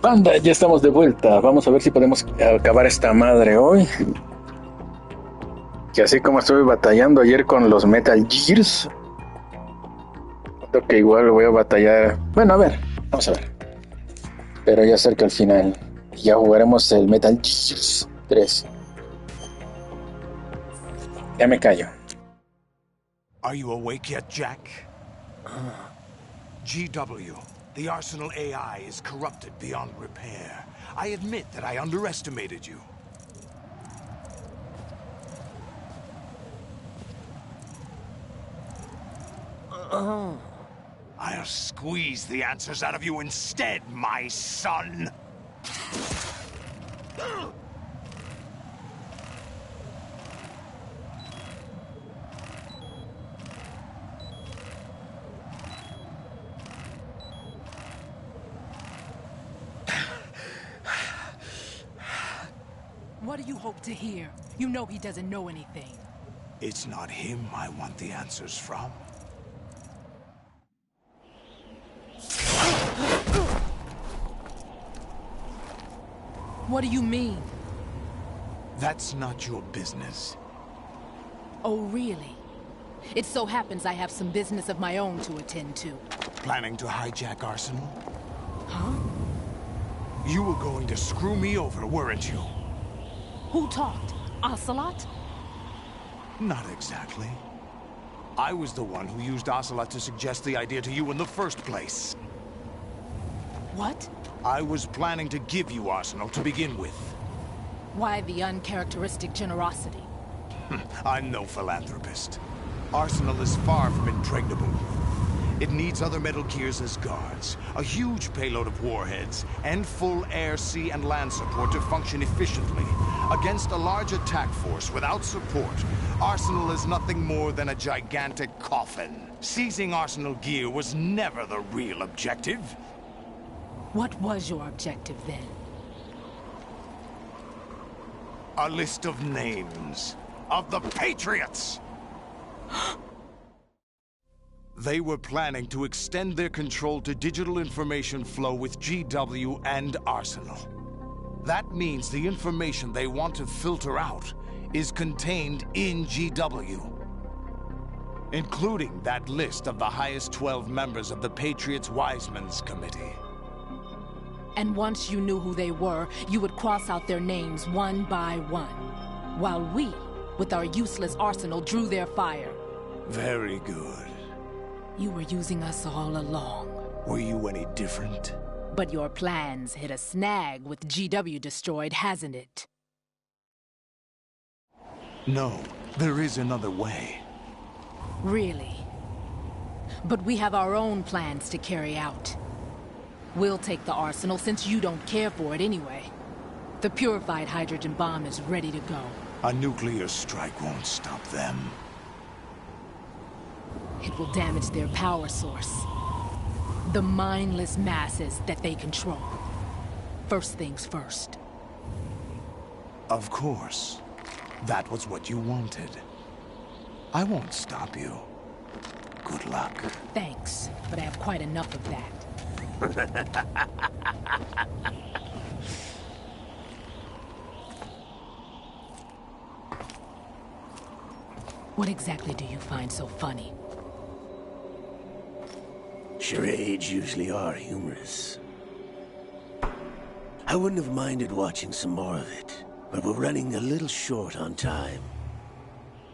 Banda, ya estamos de vuelta. Vamos a ver si podemos acabar esta madre hoy. Que así como estuve batallando ayer con los Metal Gears, creo que igual voy a batallar. Bueno, a ver, vamos a ver. Pero ya cerca al final. Ya jugaremos el Metal Gears 3. Ya me callo. Are you awake yet, Jack? GW, the Arsenal AI is corrupted beyond repair. I admit that I underestimated you. I'll squeeze the answers out of you instead, my son! What do you hope to hear? You know he doesn't know anything. It's not him I want the answers from. What do you mean? That's not your business. Oh, really? It so happens I have some business of my own to attend to. Planning to hijack Arsenal? Huh? You were going to screw me over, weren't you? Who talked? Ocelot? Not exactly. I was the one who used Ocelot to suggest the idea to you in the first place. What? I was planning to give you Arsenal to begin with. Why the uncharacteristic generosity? I'm no philanthropist. Arsenal is far from impregnable. It needs other Metal Gears as guards, a huge payload of warheads, and full air, sea, and land support to function efficiently. Against a large attack force without support, Arsenal is nothing more than a gigantic coffin. Seizing Arsenal gear was never the real objective. What was your objective then? A list of names of the Patriots! They were planning to extend their control to digital information flow with GW and Arsenal. That means the information they want to filter out is contained in GW, including that list of the highest 12 members of the Patriots Wiseman's Committee. And once you knew who they were, you would cross out their names one by one, while we, with our useless arsenal, drew their fire. Very good. You were using us all along. Were you any different? But your plans hit a snag with GW destroyed, hasn't it? No, there is another way. Really? But we have our own plans to carry out. We'll take the arsenal since you don't care for it anyway. The purified hydrogen bomb is ready to go. A nuclear strike won't stop them. It will damage their power source. The mindless masses that they control. First things first. Of course. That was what you wanted. I won't stop you. Good luck. Thanks, but I have quite enough of that. What exactly do you find so funny? Charades usually are humorous. I wouldn't have minded watching some more of it, but we're running a little short on time.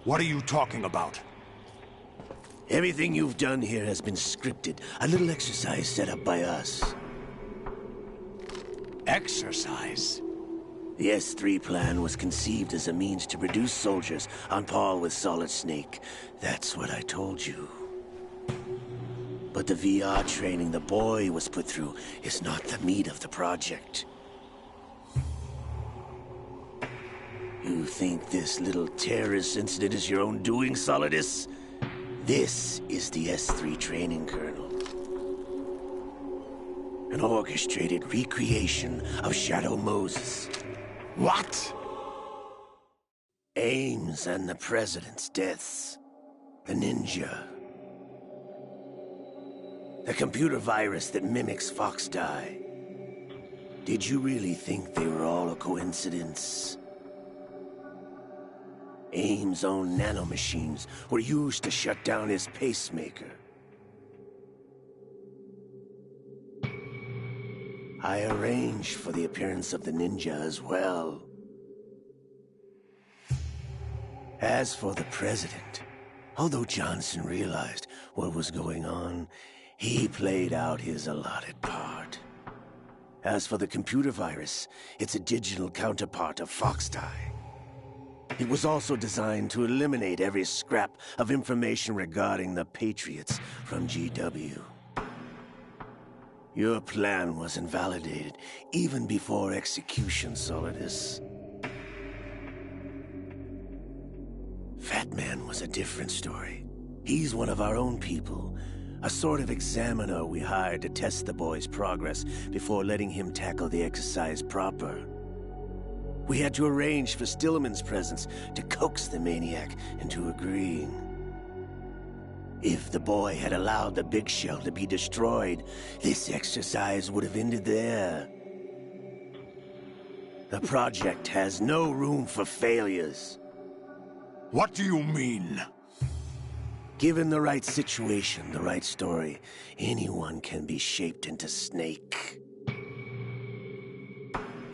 What are you talking about? Everything you've done here has been scripted, a little exercise set up by us. Exercise? The S3 plan was conceived as a means to produce soldiers on par with Solid Snake. That's what I told you. But the VR training the boy was put through is not the meat of the project. You think this little terrorist incident is your own doing, Solidus? This is the S3 training kernel. An orchestrated recreation of Shadow Moses. What? Ames and the President's deaths. The ninja. The computer virus that mimics Fox Die. Did you really think they were all a coincidence? AIM's own nanomachines were used to shut down his pacemaker. I arranged for the appearance of the ninja as well. As for the president, although Johnson realized what was going on, he played out his allotted part. As for the computer virus, it's a digital counterpart of Foxtie. It was also designed to eliminate every scrap of information regarding the Patriots from GW. Your plan was invalidated even before execution, Solidus. Fat Man was a different story. He's one of our own people, a sort of examiner we hired to test the boy's progress before letting him tackle the exercise proper. We had to arrange for Stillman's presence to coax the maniac into agreeing. If the boy had allowed the big shell to be destroyed, this exercise would have ended there. The project has no room for failures. What do you mean? Given the right situation, the right story, anyone can be shaped into Snake.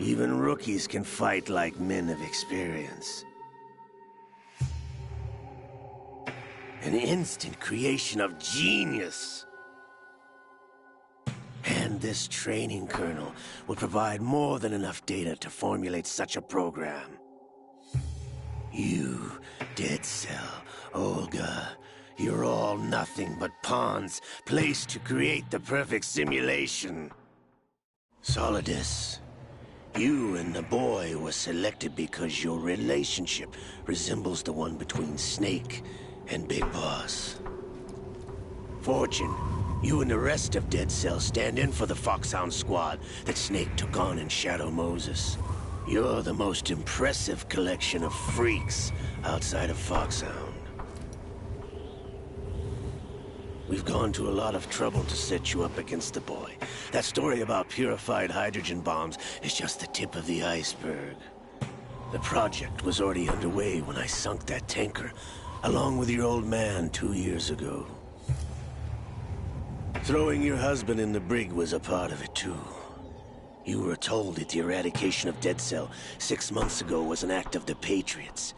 Even rookies can fight like men of experience. An instant creation of genius. And this training kernel will provide more than enough data to formulate such a program. You, Dead Cell, Olga, you're all nothing but pawns placed to create the perfect simulation. Solidus, you and the boy were selected because your relationship resembles the one between Snake and Big Boss. Fortune, you and the rest of Dead Cell stand in for the Foxhound squad that Snake took on in Shadow Moses. You're the most impressive collection of freaks outside of Foxhound. We've gone to a lot of trouble to set you up against the boy. That story about purified hydrogen bombs is just the tip of the iceberg. The project was already underway when I sunk that tanker, along with your old man 2 years ago. Throwing your husband in the brig was a part of it too. You were told that the eradication of Dead Cell 6 months ago was an act of the Patriots.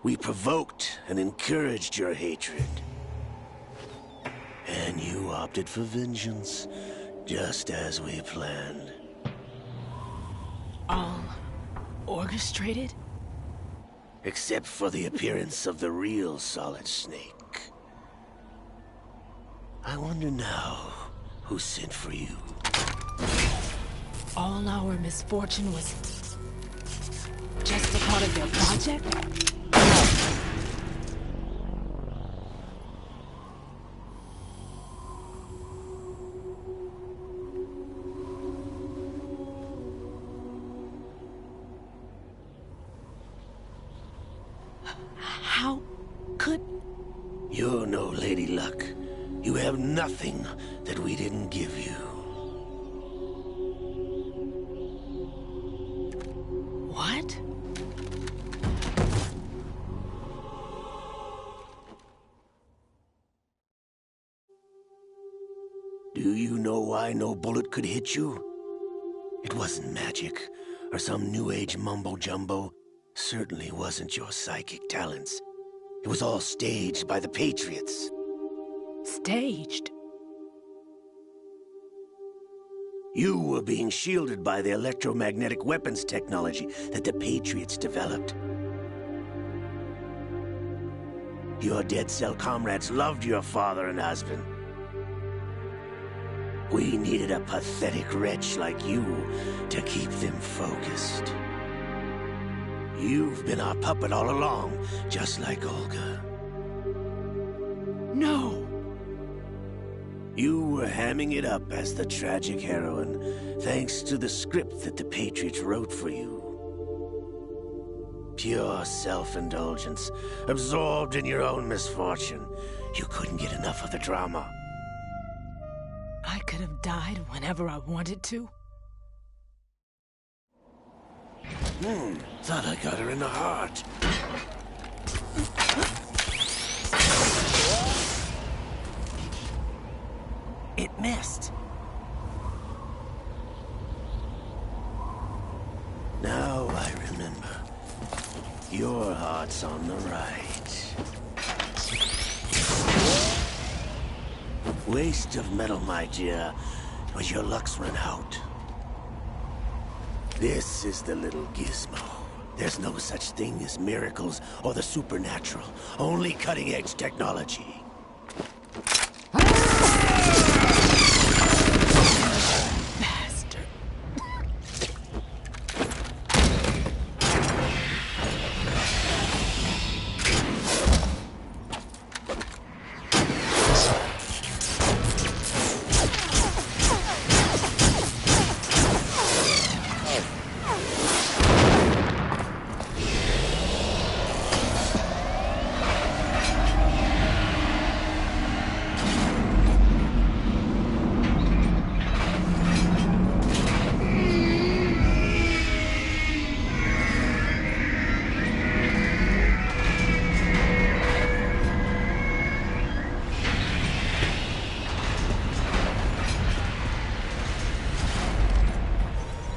We provoked and encouraged your hatred. And you opted for vengeance, just as we planned. All orchestrated? Except for the appearance of the real Solid Snake. I wonder now who sent for you. All our misfortune was just a part of their project? How could... You're no Lady Luck. You have nothing that we didn't give you. What? Do you know why no bullet could hit you? It wasn't magic, or some new age mumbo-jumbo. Certainly wasn't your psychic talents. It was all staged by the Patriots. Staged? You were being shielded by the electromagnetic weapons technology that the Patriots developed. Your Dead Cell comrades loved your father and husband. We needed a pathetic wretch like you to keep them focused. You've been our puppet all along, just like Olga. No! You were hamming it up as the tragic heroine, thanks to the script that the Patriots wrote for you. Pure self-indulgence, absorbed in your own misfortune. You couldn't get enough of the drama. I could have died whenever I wanted to. Thought I got her in the heart. It missed. Now I remember. Your heart's on the right. Waste of metal, my dear, but your luck's run out. This is the little gizmo. There's no such thing as miracles or the supernatural. Only cutting-edge technology. Bastard.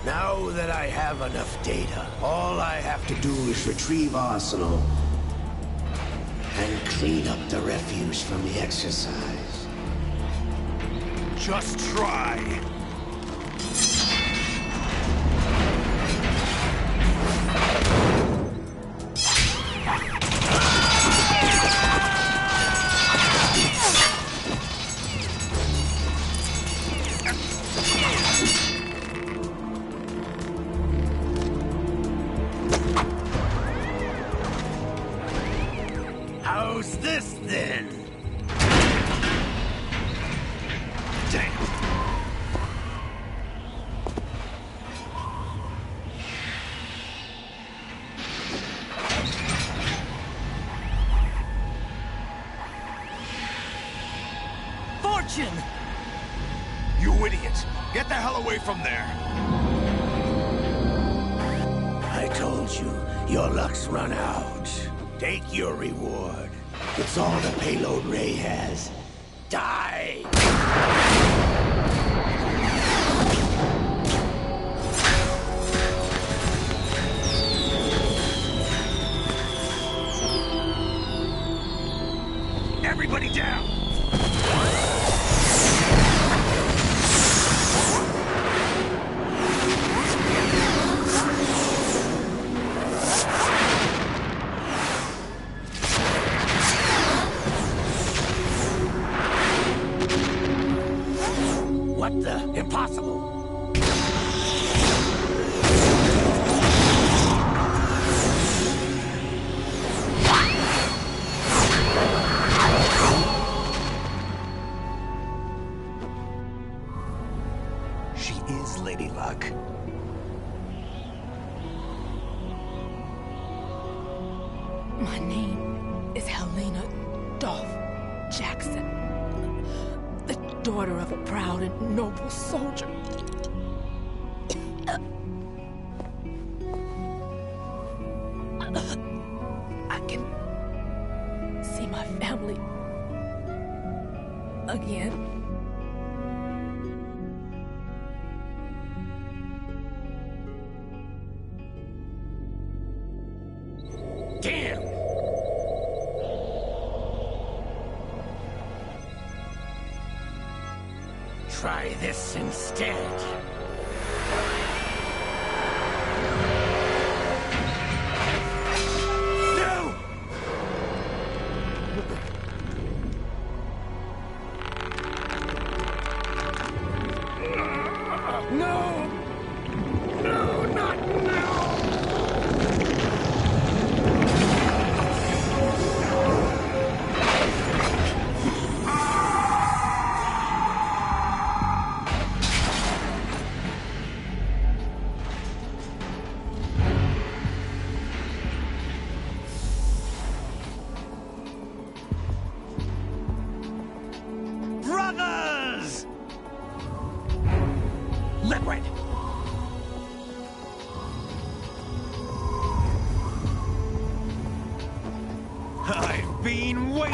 Now that I have enough data, all I have to do is retrieve Arsenal and clean up the refuse from the exercise. Just try. How's this then? Damn. Fortune! You idiot! Get the hell away from there! I told you, your luck's run out. Take your reward. It's all the payload Ray has. Die! Everybody down! What the? Impossible! She is Lady Luck. My name is Helena Dolph Jackson, the daughter of a proud and noble soldier. I can see my family again. Damn! Try this instead. No! No! No, not now!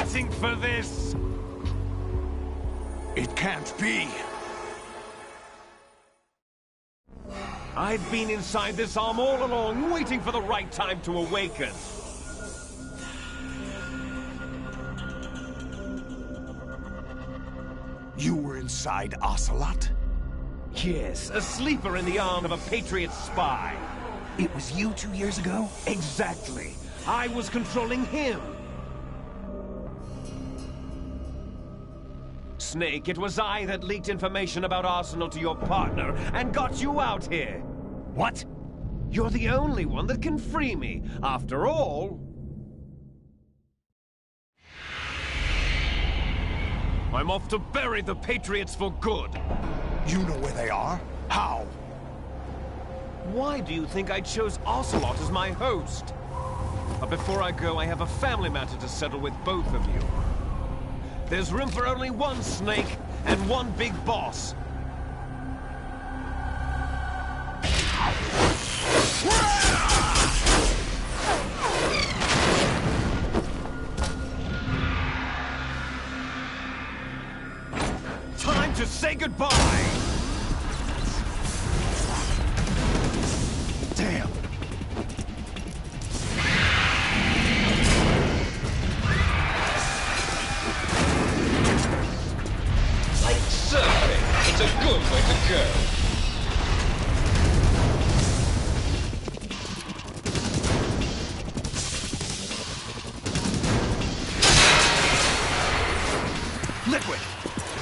waiting for this! It can't be! I've been inside this arm all along, waiting for the right time to awaken. You were inside Ocelot? Yes, a sleeper in the arm of a Patriot spy. It was you 2 years ago? Exactly. I was controlling him. Snake, it was I that leaked information about Arsenal to your partner and got you out here. What? You're the only one that can free me. After all... I'm off to bury the Patriots for good. You know where they are? How? Why do you think I chose Ocelot as my host? But before I go, I have a family matter to settle with both of you. There's room for only one Snake and one big boss. Time to say goodbye! Damn! Like surfing, it's a good way to go. Liquid!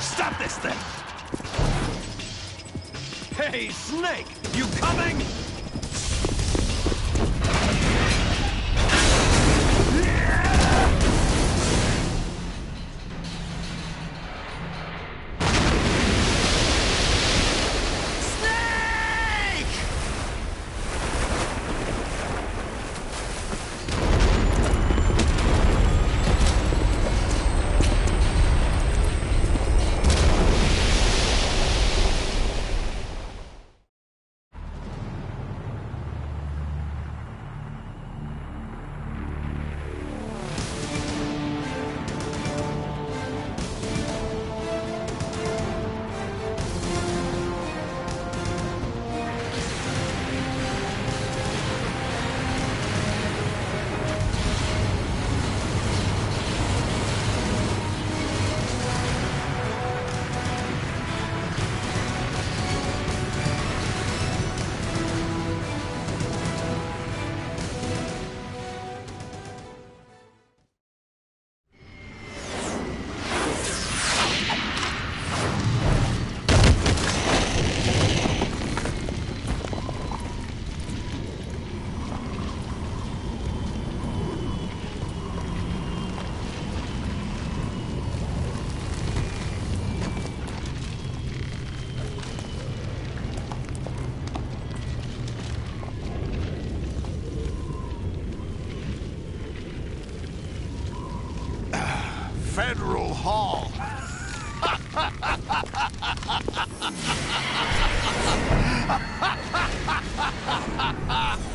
Stop this thing! Hey, Snake! You coming? Federal Hall.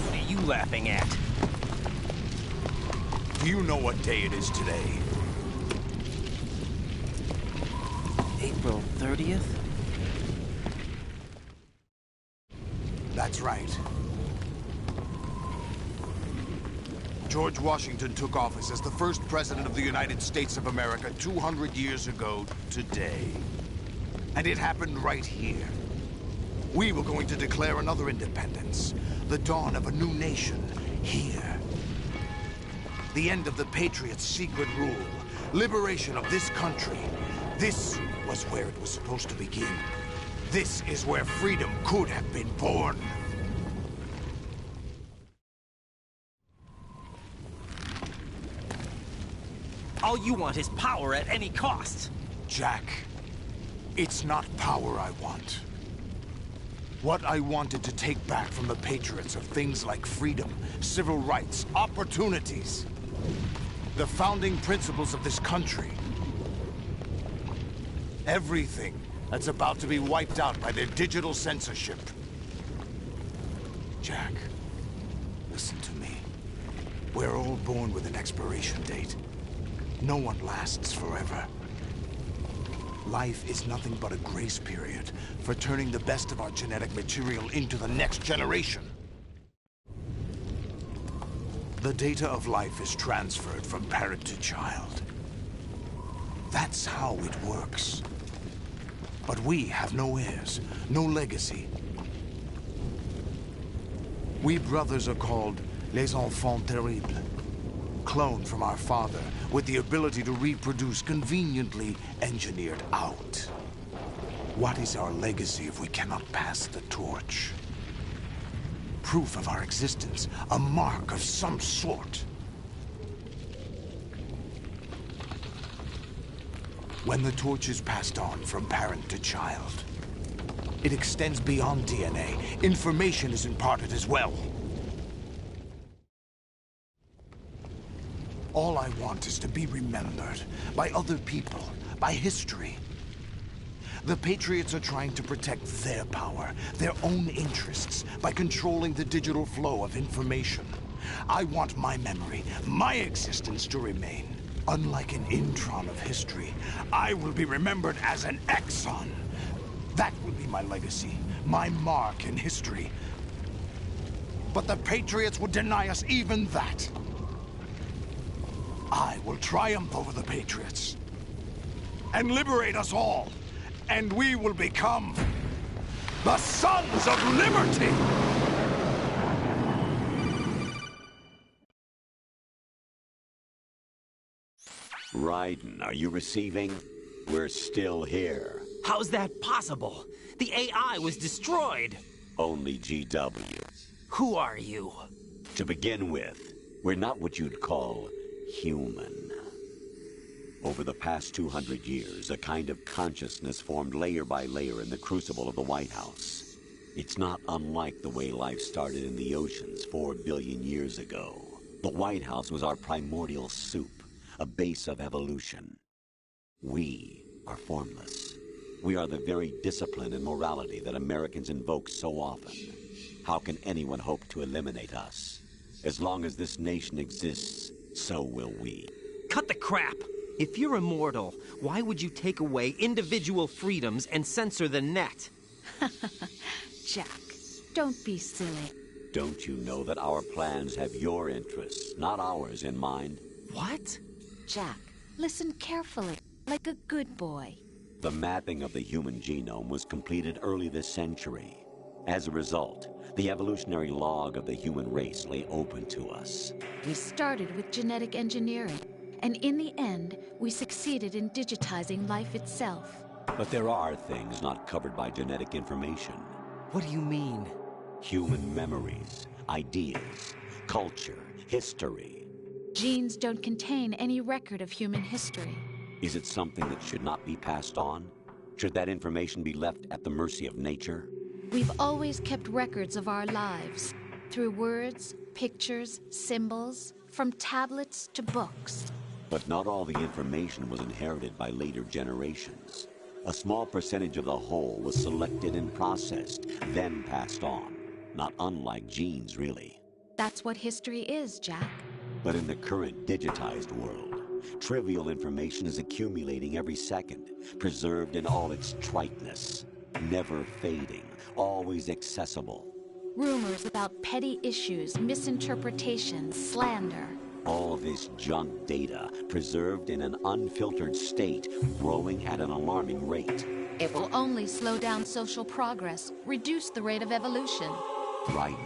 What are you laughing at? Do you know what day it is today? April 30th? That's right. George Washington took office as the first president of the United States of America 200 years ago today. And it happened right here. We were going to declare another independence, the dawn of a new nation, here. The end of the Patriots' secret rule, liberation of this country. This was where it was supposed to begin. This is where freedom could have been born. All you want is power at any cost. Jack, it's not power I want. What I wanted to take back from the Patriots are things like freedom, civil rights, opportunities. The founding principles of this country. Everything that's about to be wiped out by their digital censorship. Jack, listen to me. We're all born with an expiration date. No one lasts forever. Life is nothing but a grace period for turning the best of our genetic material into the next generation. The data of life is transferred from parent to child. That's how it works. But we have no heirs, no legacy. We brothers are called les enfants terribles, cloned from our father with the ability to reproduce conveniently engineered out. What is our legacy if we cannot pass the torch? Proof of our existence, a mark of some sort. When the torch is passed on from parent to child, it extends beyond DNA. Information is imparted as well. All I want is to be remembered by other people, by history. The Patriots are trying to protect their power, their own interests, by controlling the digital flow of information. I want my memory, my existence to remain. Unlike an intron of history, I will be remembered as an exon. That will be my legacy, my mark in history. But the Patriots would deny us even that. I will triumph over the Patriots and liberate us all, and we will become the Sons of Liberty! Raiden, are you receiving? We're still here. How's that possible? The AI was destroyed. Only GW. Who are you? To begin with, we're not what you'd call human. Over the past 200 years, a kind of consciousness formed layer by layer in the crucible of the White House. It's not unlike the way life started in the oceans 4 billion years ago. The White House was our primordial soup, a base of evolution. We are formless. We are the very discipline and morality that Americans invoke so often. How can anyone hope to eliminate us? As long as this nation exists, so will we. Cut the crap! If you're immortal, why would you take away individual freedoms and censor the net? Jack, don't be silly. Don't you know that our plans have your interests, not ours, in mind? What? Jack, listen carefully, like a good boy. The mapping of the human genome was completed early this century. As a result, the evolutionary log of the human race lay open to us. We started with genetic engineering, and in the end, we succeeded in digitizing life itself. But there are things not covered by genetic information. What do you mean? Human memories, ideas, culture, history. Genes don't contain any record of human history. Is it something that should not be passed on? Should that information be left at the mercy of nature? We've always kept records of our lives, through words, pictures, symbols, from tablets to books. But not all the information was inherited by later generations. A small percentage of the whole was selected and processed, then passed on. Not unlike genes, really. That's what history is, Jack. But in the current digitized world, trivial information is accumulating every second, preserved in all its triteness, never fading, always accessible. Rumors about petty issues, misinterpretations, slander. All this junk data, preserved in an unfiltered state, growing at an alarming rate. It will only slow down social progress, reduce the rate of evolution. Right.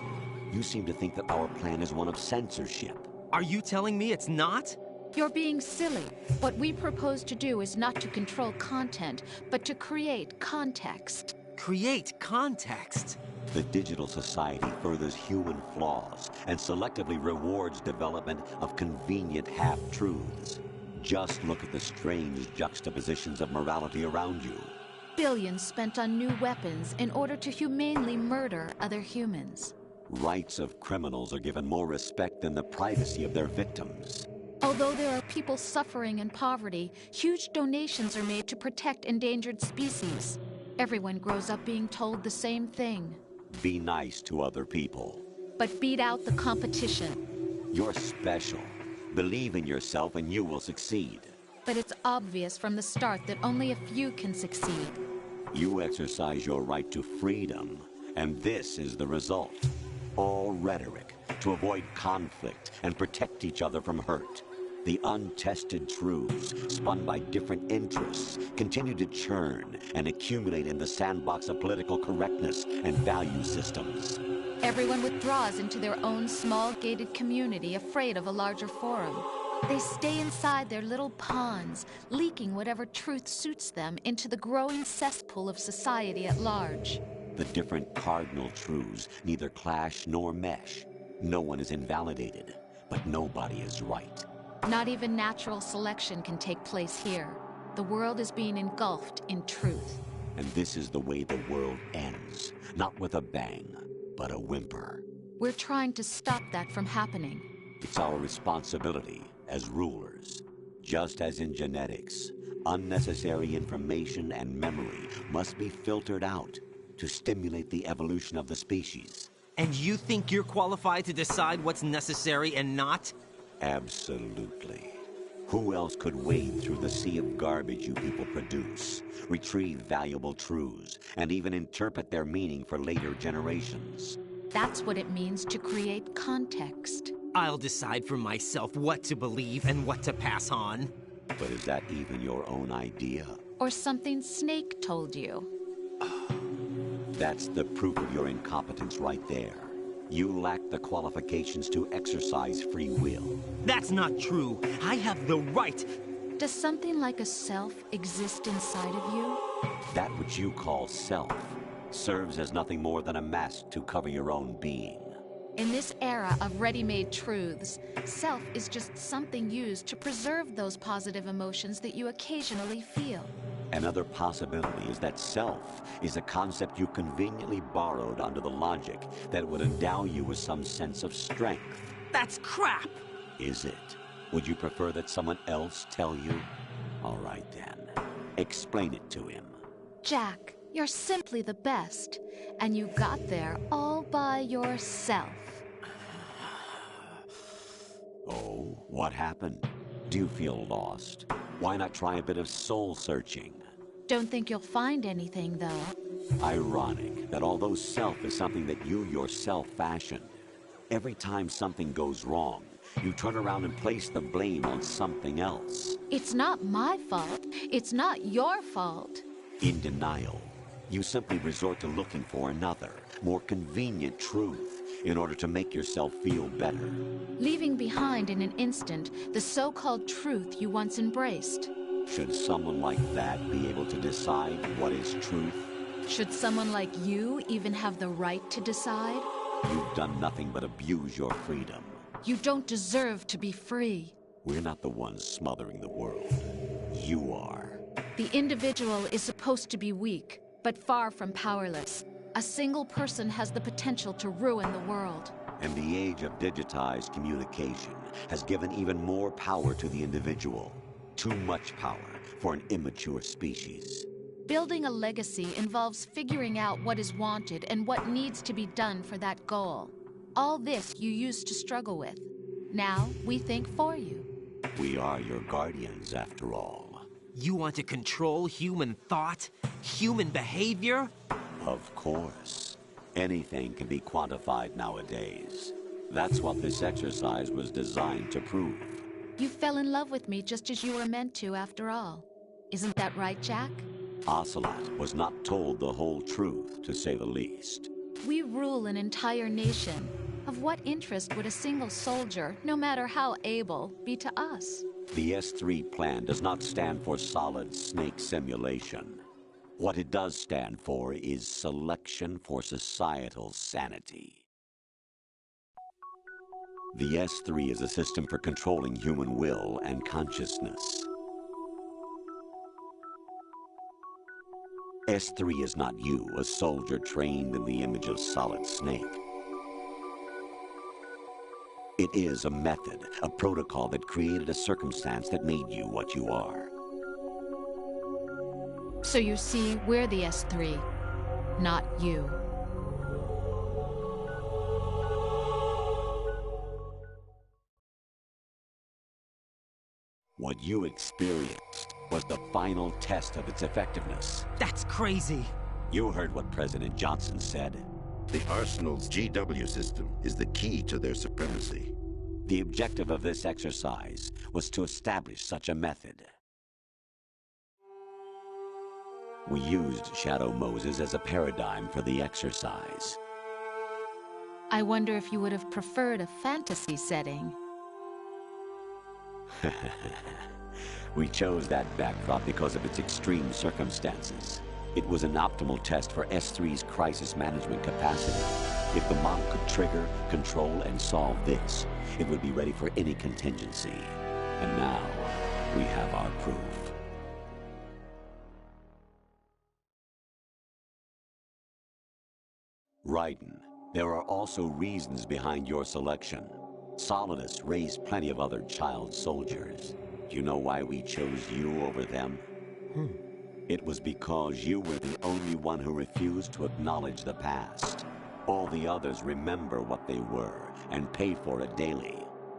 You seem to think that our plan is one of censorship. Are you telling me it's not? You're being silly. What we propose to do is not to control content, but to create context. Create context? The digital society furthers human flaws and selectively rewards development of convenient half-truths. Just look at the strange juxtapositions of morality around you. Billions spent on new weapons in order to humanely murder other humans. Rights of criminals are given more respect than the privacy of their victims. Although there are people suffering in poverty, huge donations are made to protect endangered species. Everyone grows up being told the same thing. Be nice to other people. But beat out the competition. You're special. Believe in yourself and you will succeed. But it's obvious from the start that only a few can succeed. You exercise your right to freedom, and this is the result. All rhetoric to avoid conflict and protect each other from hurt. The untested truths, spun by different interests, continue to churn and accumulate in the sandbox of political correctness and value systems. Everyone withdraws into their own small gated community, afraid of a larger forum. They stay inside their little ponds, leaking whatever truth suits them into the growing cesspool of society at large. The different cardinal truths neither clash nor mesh. No one is invalidated, but nobody is right. Not even natural selection can take place here. The world is being engulfed in truth. And this is the way the world ends. Not with a bang, but a whimper. We're trying to stop that from happening. It's our responsibility as rulers. Just as in genetics, unnecessary information and memory must be filtered out to stimulate the evolution of the species. And you think you're qualified to decide what's necessary and not? Absolutely. Who else could wade through the sea of garbage you people produce, retrieve valuable truths, and even interpret their meaning for later generations? That's what it means to create context. I'll decide for myself what to believe and what to pass on. But is that even your own idea? Or something Snake told you? That's the proof of your incompetence right there. You lack the qualifications to exercise free will. That's not true. I have the right. Does something like a self exist inside of you? That which you call self serves as nothing more than a mask to cover your own being. In this era of ready-made truths, self is just something used to preserve those positive emotions that you occasionally feel. Another possibility is that self is a concept you conveniently borrowed under the logic that would endow you with some sense of strength. That's crap! Is it? Would you prefer that someone else tell you? All right then. Explain it to him. Jack, you're simply the best, and you got there all by yourself. Oh, what happened? Do you feel lost? Why not try a bit of soul searching? Don't think you'll find anything, though. Ironic that although self is something that you yourself fashioned, every time something goes wrong, you turn around and place the blame on something else. It's not my fault. It's not your fault. In denial, you simply resort to looking for another, more convenient truth in order to make yourself feel better. Leaving behind in an instant the so-called truth you once embraced. Should someone like that be able to decide what is truth? Should someone like you even have the right to decide? You've done nothing but abuse your freedom. You don't deserve to be free. We're not the ones smothering the world. You are. The individual is supposed to be weak, but far from powerless. A single person has the potential to ruin the world. And the age of digitized communication has given even more power to the individual. Too much power for an immature species. Building a legacy involves figuring out what is wanted and what needs to be done for that goal. All this you used to struggle with. Now we think for you. We are your guardians, after all. You want to control human thought? Human behavior? Of course. Anything can be quantified nowadays. That's what this exercise was designed to prove. You fell in love with me just as you were meant to, after all. Isn't that right, Jack? Ocelot was not told the whole truth, to say the least. We rule an entire nation. Of what interest would a single soldier, no matter how able, be to us? The S3 plan does not stand for solid snake simulation. What it does stand for is selection for societal sanity. The S3 is a system for controlling human will and consciousness. S3 is not you, a soldier trained in the image of Solid Snake. It is a method, a protocol that created a circumstance that made you what you are. So you see, we're the S3, not you. What you experienced was the final test of its effectiveness. That's crazy. You heard what President Johnson said. The Arsenal's GW system is the key to their supremacy. The objective of this exercise was to establish such a method. We used Shadow Moses as a paradigm for the exercise. I wonder if you would have preferred a fantasy setting. We chose that backdrop because of its extreme circumstances. It was an optimal test for S3's crisis management capacity. If the model could trigger, control, and solve this, it would be ready for any contingency. And now, we have our proof. Raiden, there are also reasons behind your selection. Solidus raised plenty of other child soldiers. Do you know why we chose you over them? It was because you were the only one who refused to acknowledge the past. All the others remember what they were and pay for it daily.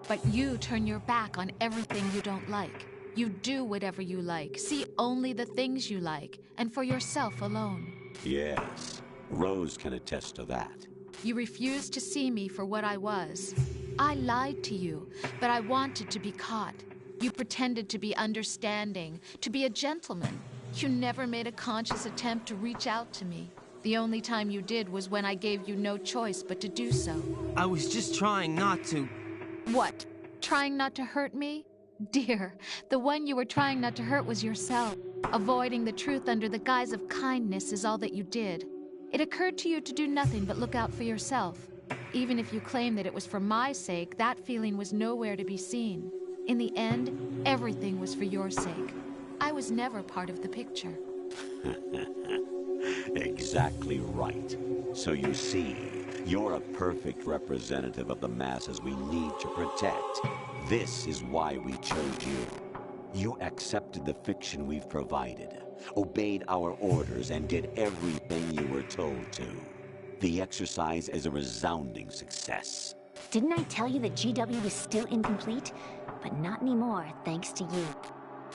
But you turn your back on everything you don't like. You do whatever you like, see only the things you like, and for yourself alone. Yes, Rose can attest to that. You refused to see me for what I was. I lied to you, but I wanted to be caught. You pretended to be understanding, to be a gentleman. You never made a conscious attempt to reach out to me. The only time you did was when I gave you no choice but to do so. I was just trying not to. What? Trying not to hurt me? Dear, the one you were trying not to hurt was yourself. Avoiding the truth under the guise of kindness is all that you did. It occurred to you to do nothing but look out for yourself. Even if you claim that it was for my sake, that feeling was nowhere to be seen. In the end, everything was for your sake. I was never part of the picture. Exactly right. So you see, you're a perfect representative of the masses we need to protect. This is why we chose you. You accepted the fiction we've provided, obeyed our orders, and did everything you were told to. The exercise is a resounding success. Didn't I tell you that GW was still incomplete? But not anymore, thanks to you.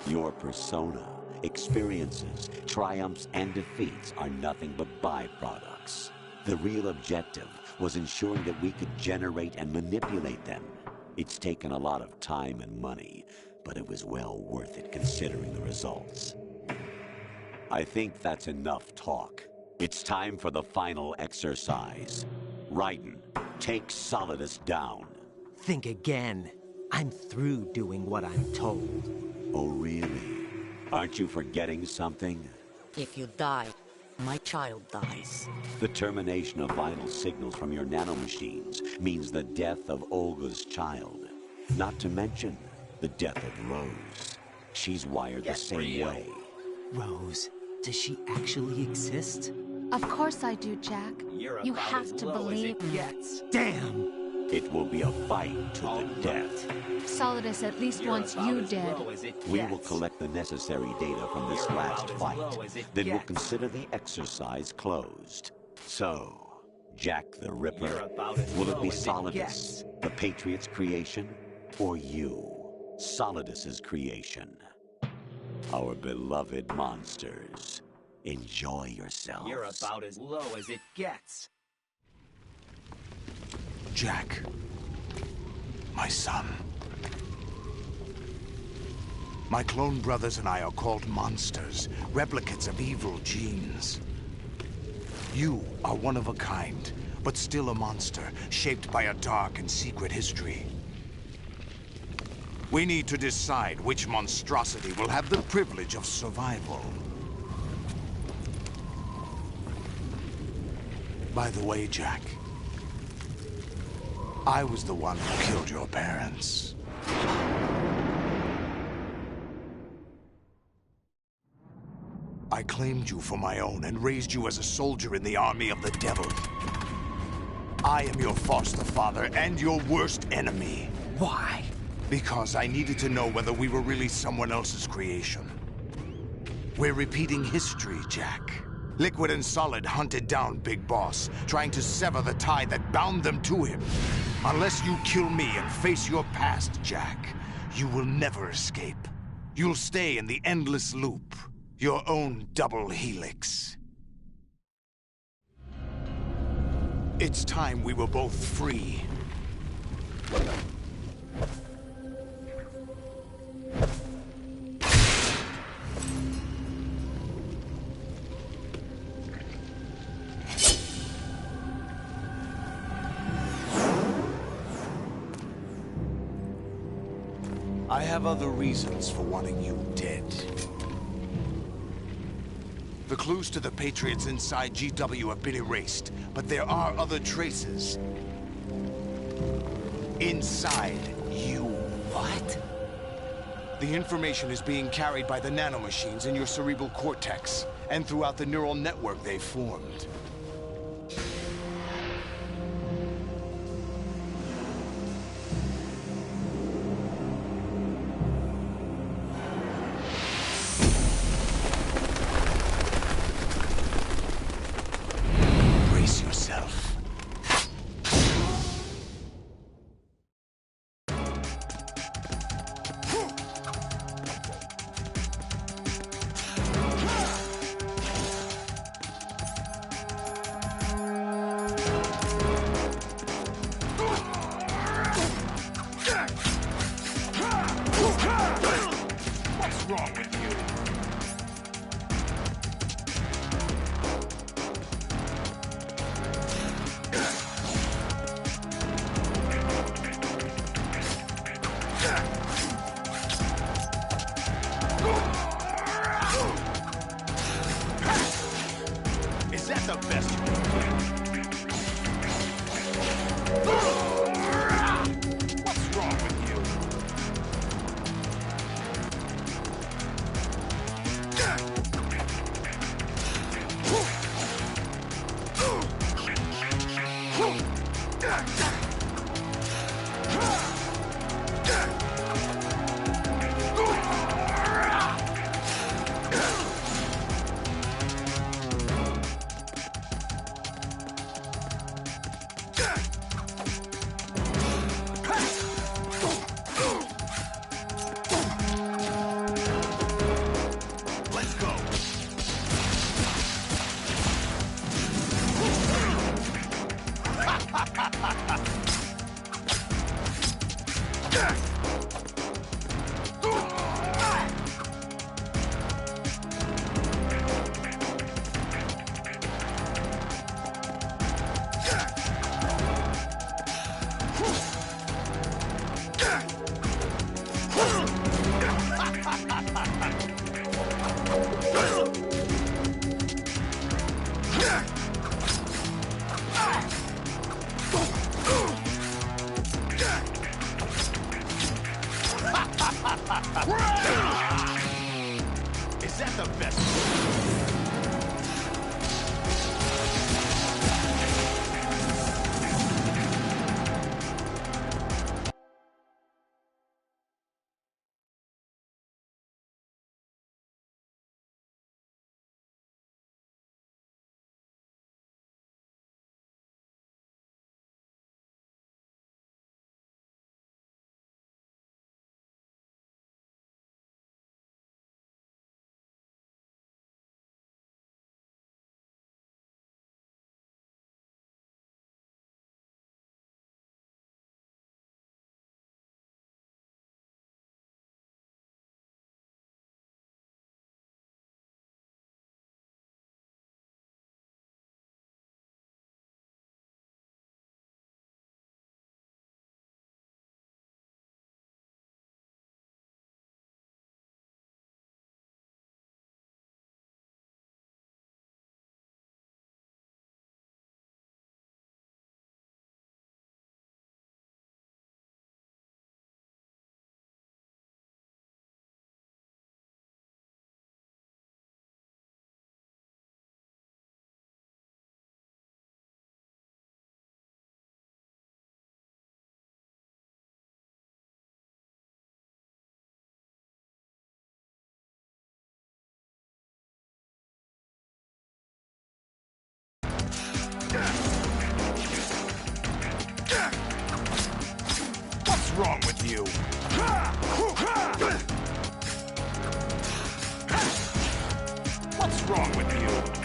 Your persona, experiences, triumphs, and defeats are nothing but byproducts. The real objective was ensuring that we could generate and manipulate them. It's taken a lot of time and money, but it was well worth it considering the results. I think that's enough talk. It's time for the final exercise. Raiden, take Solidus down. Think again. I'm through doing what I'm told. Oh, really? Aren't you forgetting something? If you die, my child dies. The termination of vital signals from your nanomachines means the death of Olga's child. Not to mention the death of Rose. She's wired the same way. Rose, does she actually exist? Of course I do, Jack. You have to believe me. Damn! It will be a fight to the death. Solidus at least wants you dead. We will collect the necessary data from this last fight. Then we'll consider the exercise closed. So, Jack the Ripper, will it be Solidus, the Patriot's creation, or you, Solidus's creation? Our beloved monsters, enjoy yourselves. You're about as low as it gets. Jack, my son. My clone brothers and I are called monsters, replicates of evil genes. You are one of a kind, but still a monster, shaped by a dark and secret history. We need to decide which monstrosity will have the privilege of survival. By the way, Jack, I was the one who killed your parents. I claimed you for my own and raised you as a soldier in the army of the devil. I am your foster father and your worst enemy. Why? Because I needed to know whether we were really someone else's creation. We're repeating history, Jack. Liquid and Solid hunted down Big Boss, trying to sever the tie that bound them to him. Unless you kill me and face your past, Jack, you will never escape. You'll stay in the endless loop, your own double helix. It's time we were both free. I have other reasons for wanting you dead. The clues to the Patriots inside GW have been erased, but there are other traces. Inside you. What? The information is being carried by the nanomachines in your cerebral cortex, and throughout the neural network they've formed. Is that the best? What's wrong with you? wrong with you?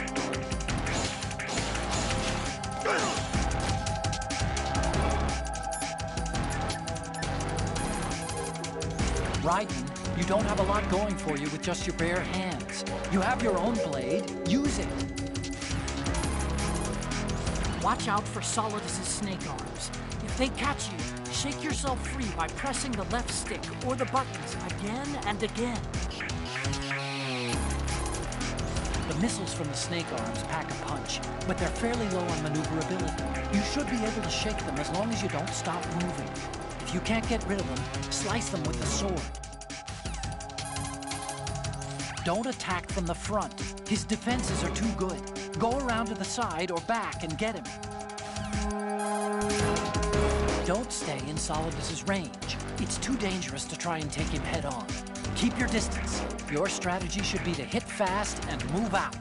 Raiden, you don't have a lot going for you with just your bare hands. You have your own blade. Use it. Watch out for Solidus' snake arms. If they catch you, shake yourself free by pressing the left stick or the buttons again and again. The missiles from the snake arms pack a punch, but they're fairly low on maneuverability. You should be able to shake them as long as you don't stop moving. If you can't get rid of them, slice them with the sword. Don't attack from the front. His defenses are too good. Go around to the side or back and get him. Don't stay in Solidus' range. It's too dangerous to try and take him head on. Keep your distance. Your strategy should be to hit fast and move out.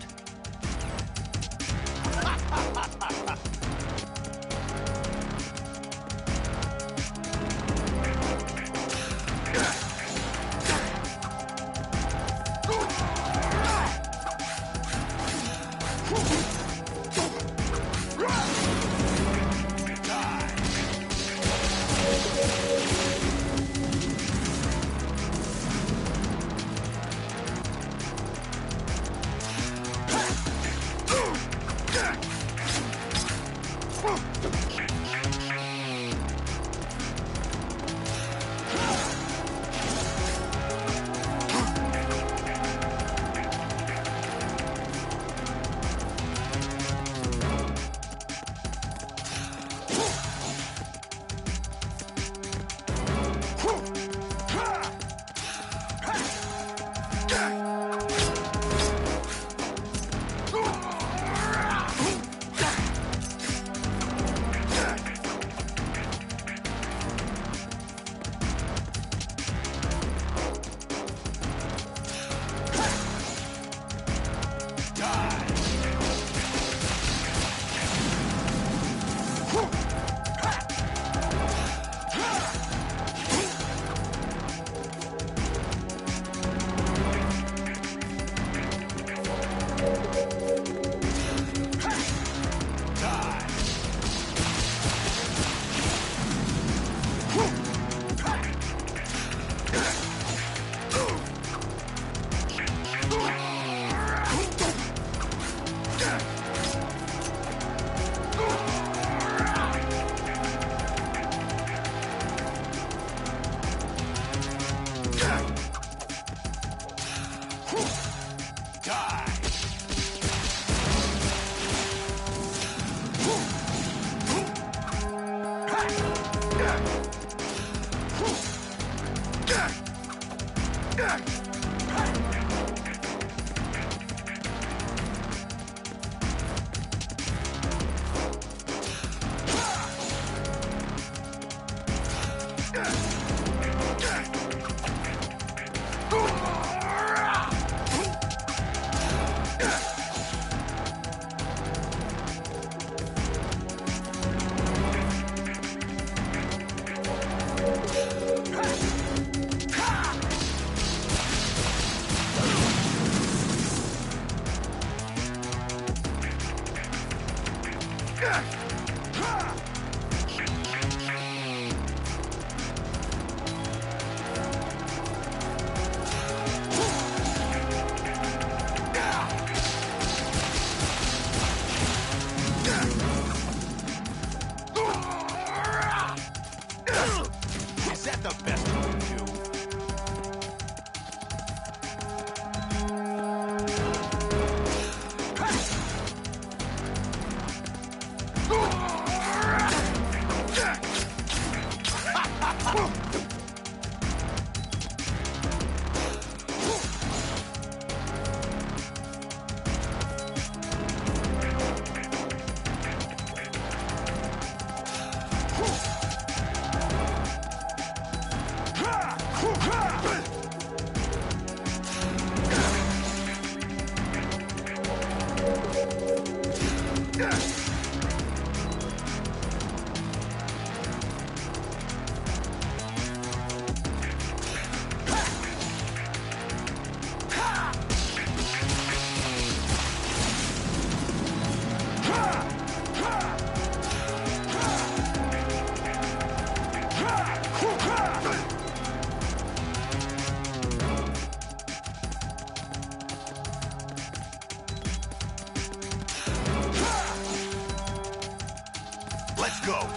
Let's go!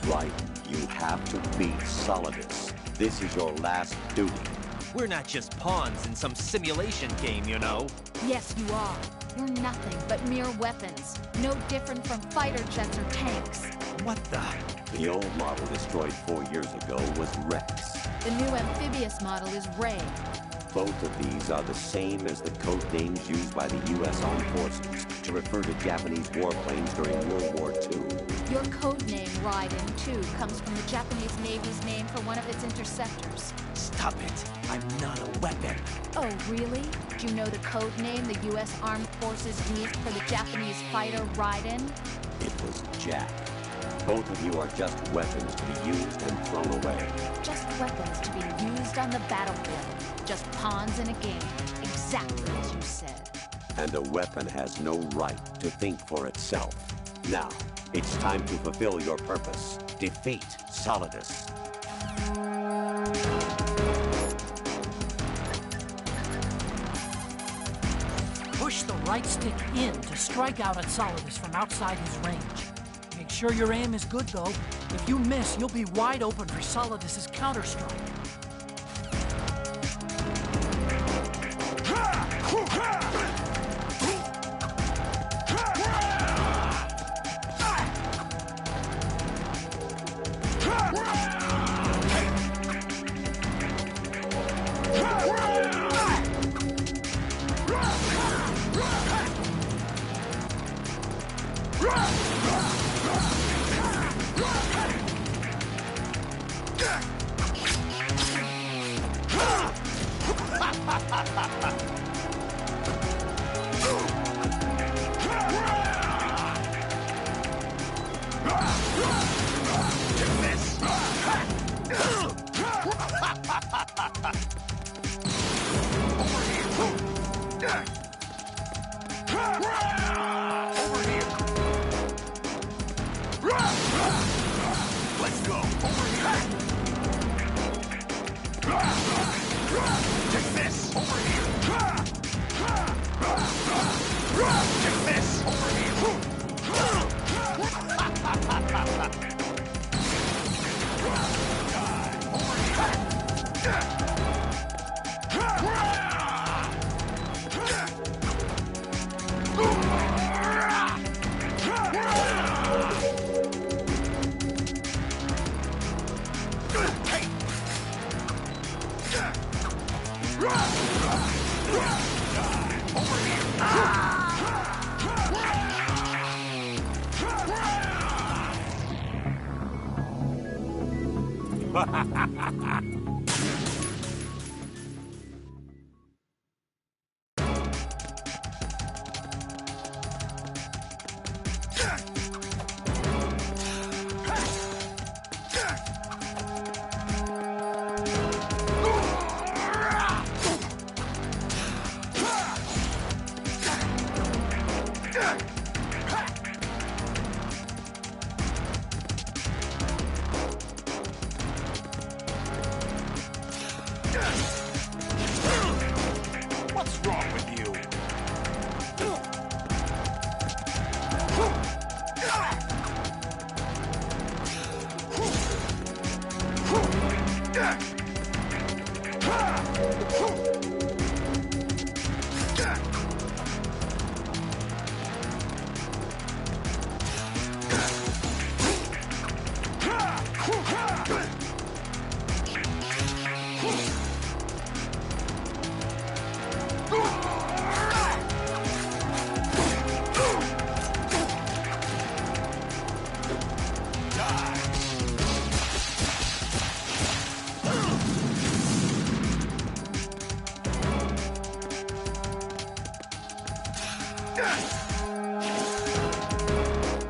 Raiden, you have to beat Solidus. This is your last duty. We're not just pawns in some simulation game, you know. Yes, you are. You're nothing but mere weapons. No different from fighter jets or tanks. What the? The old model destroyed 4 years ago was Rex. The new amphibious model is Ray. Both of these are the same as the code names used by the U.S. Armed Forces to refer to Japanese warplanes during World War II. Your code name, Raiden, too, comes from the Japanese Navy's name for one of its interceptors. Stop it! I'm not a weapon. Oh, really? Do you know the code name the U.S. Armed Forces used for the Japanese fighter Raiden? It was Jack. Both of you are just weapons to be used and thrown away. Just weapons to be used on the battlefield. Just pawns in a game. Exactly as you said. And a weapon has no right to think for itself. Now, it's time to fulfill your purpose. Defeat Solidus. Push the right stick in to strike out at Solidus from outside his range. Make sure your aim is good, though. If you miss, you'll be wide open for Solidus's counter-strike.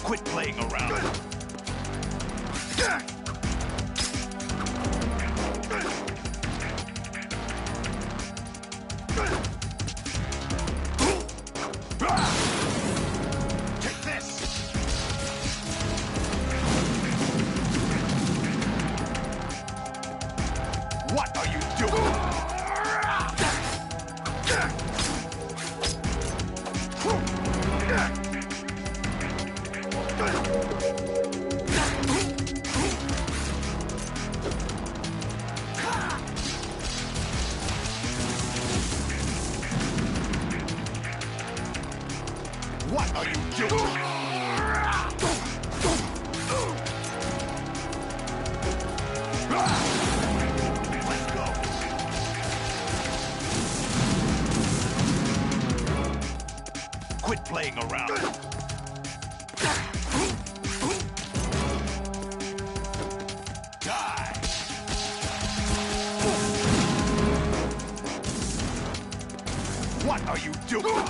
Quit playing around. Take this. What are you doing? What are you doing? Let's go. Quit playing around. Die. What are you doing?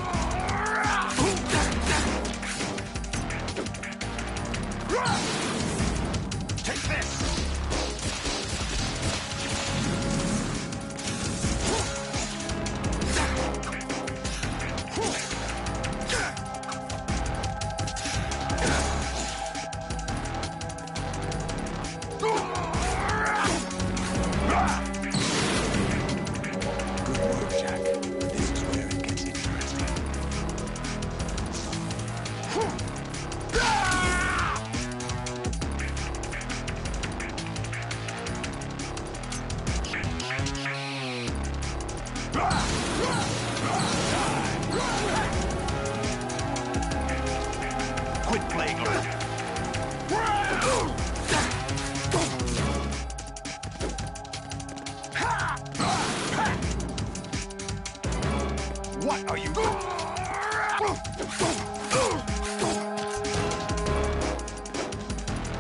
Take this! Good work, Jack. This is where it gets interesting. Quit playing around. What are you doing?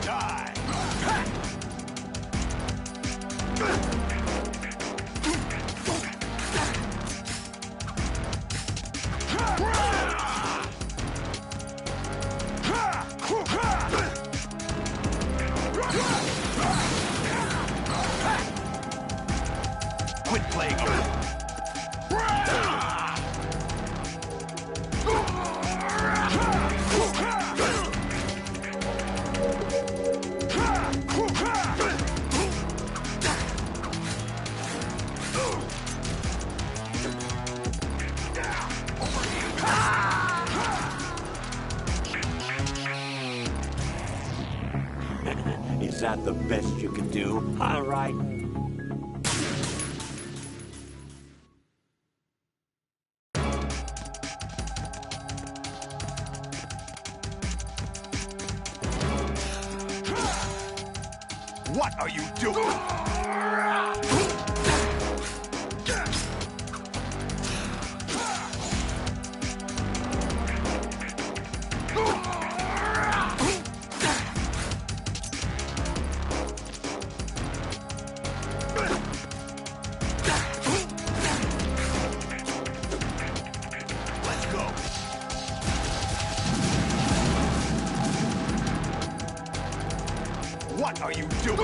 Die. Quit playing around. Is that the best you can do? All right. What are you doing? Let's go. What are you doing?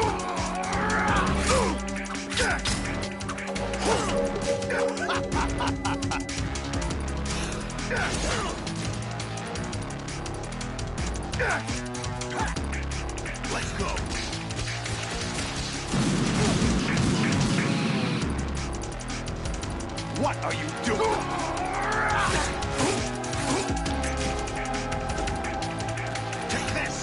Let's go. What are you doing? Take this.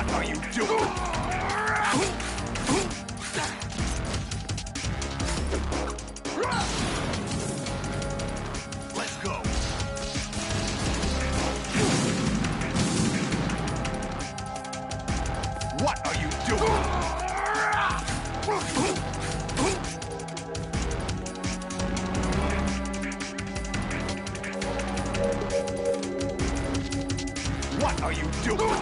What are you doing? Let's go. What are you doing? What are you doing?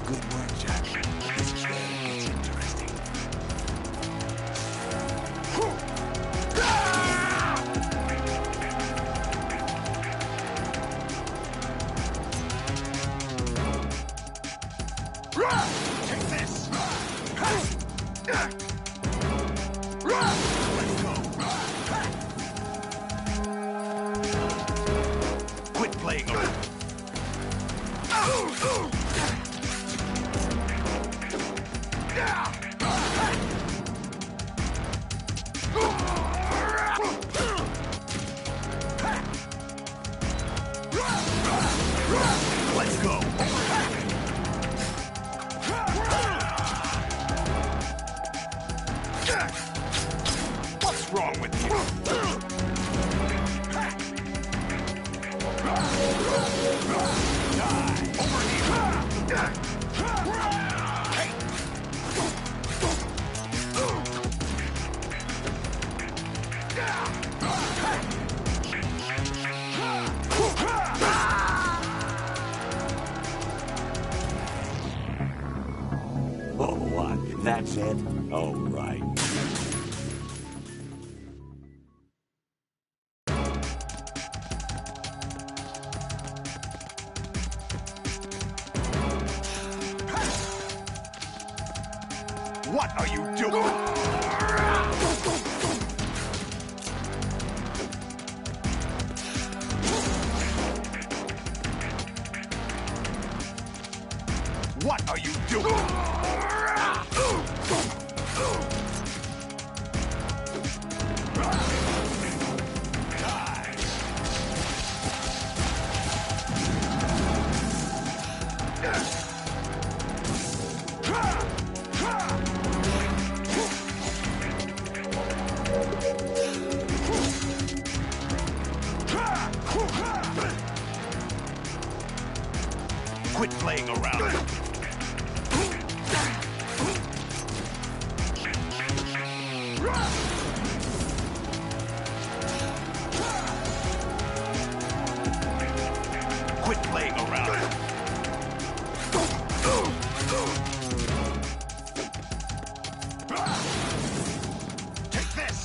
Good work, Jack. This is where it gets interesting. Take this! Let's go! Quit playing around. Let's go! What's wrong with you? Oh, what? That's it? Oh, right. What are you doing? What are you doing? Quit playing around. Quit playing around. Take this.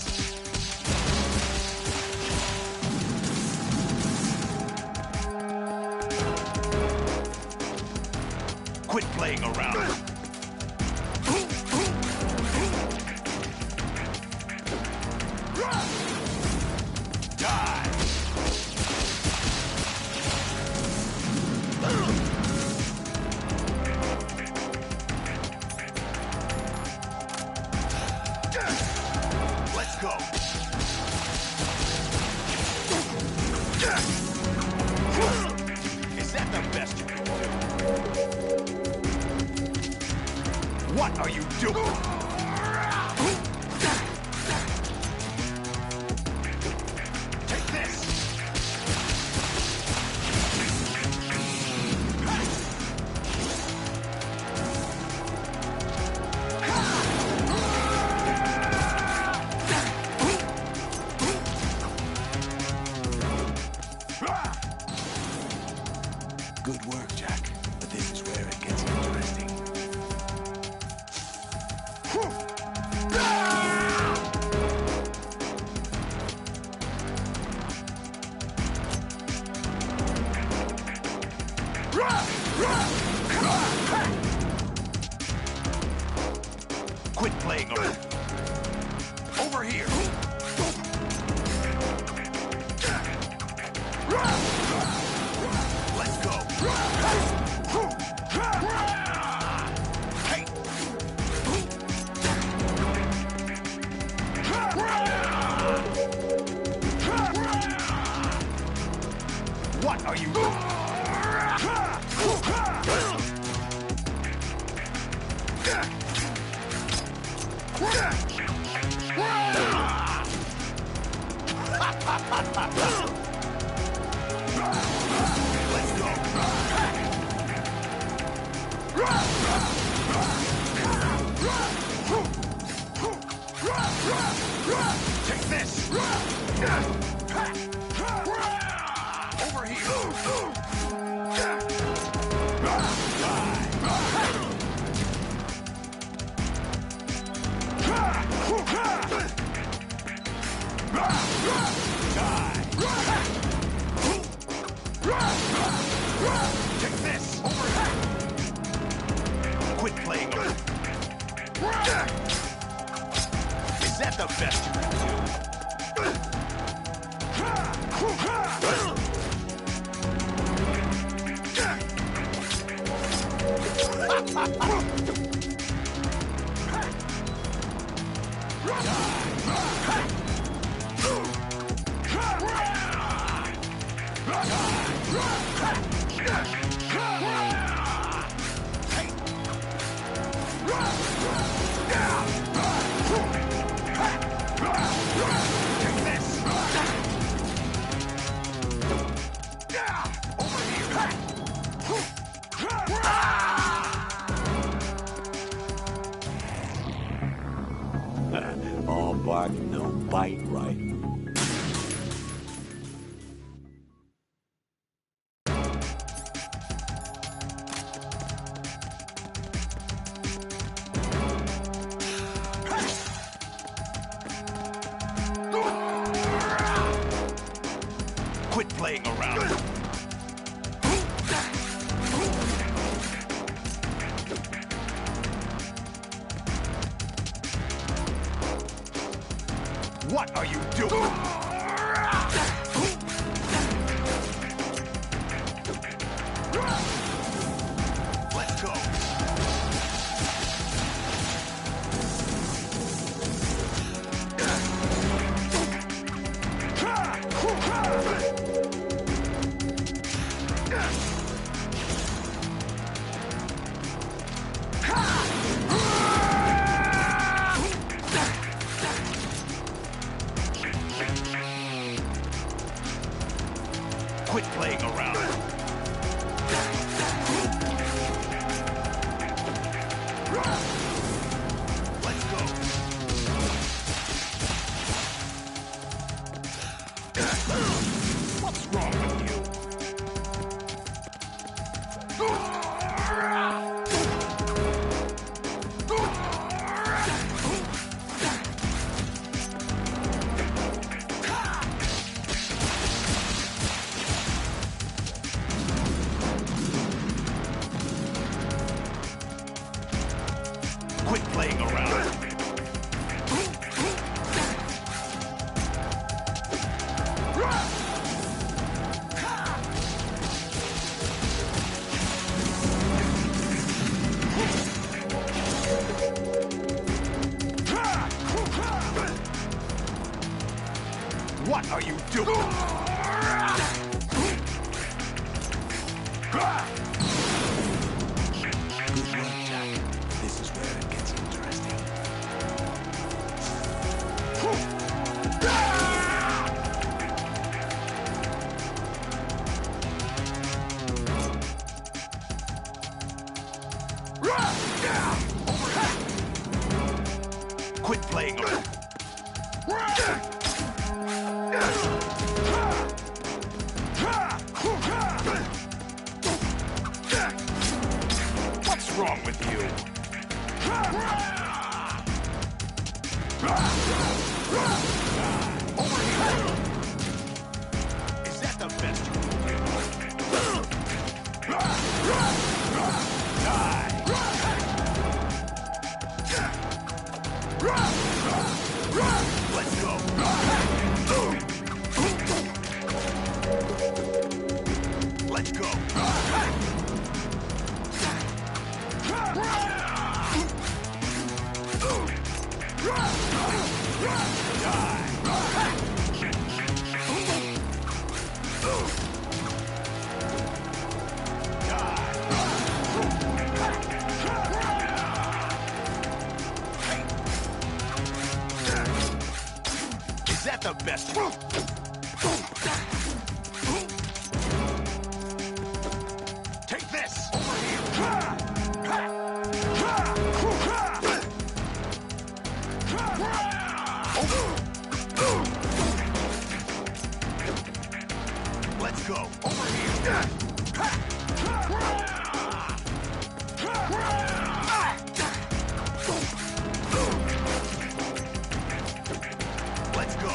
Quit playing around. Die. Let's go. Is that the best you can do? What are you doing? Take this. Good work, Jack. But this is where it gets interesting. Quit playing around. Over here. Let's go. Hey. What are you doing? Let's go. Take this. Over here. Take this. Over here. Quit playing around. Is that the best you can do? All bark, no bite, right? Quit playing around. What are you doing? Let's go. Quit playing around. Let's go. What's wrong with you? Quit playing around. What are you doing? Good work, Jack. This is where it gets interesting. Quit playing around. What's wrong with you? Over here. Is that the best you can do? Die. Let's go. Let's go. Die. the best. Take this. Over here. Let's go. Over here. Let's go.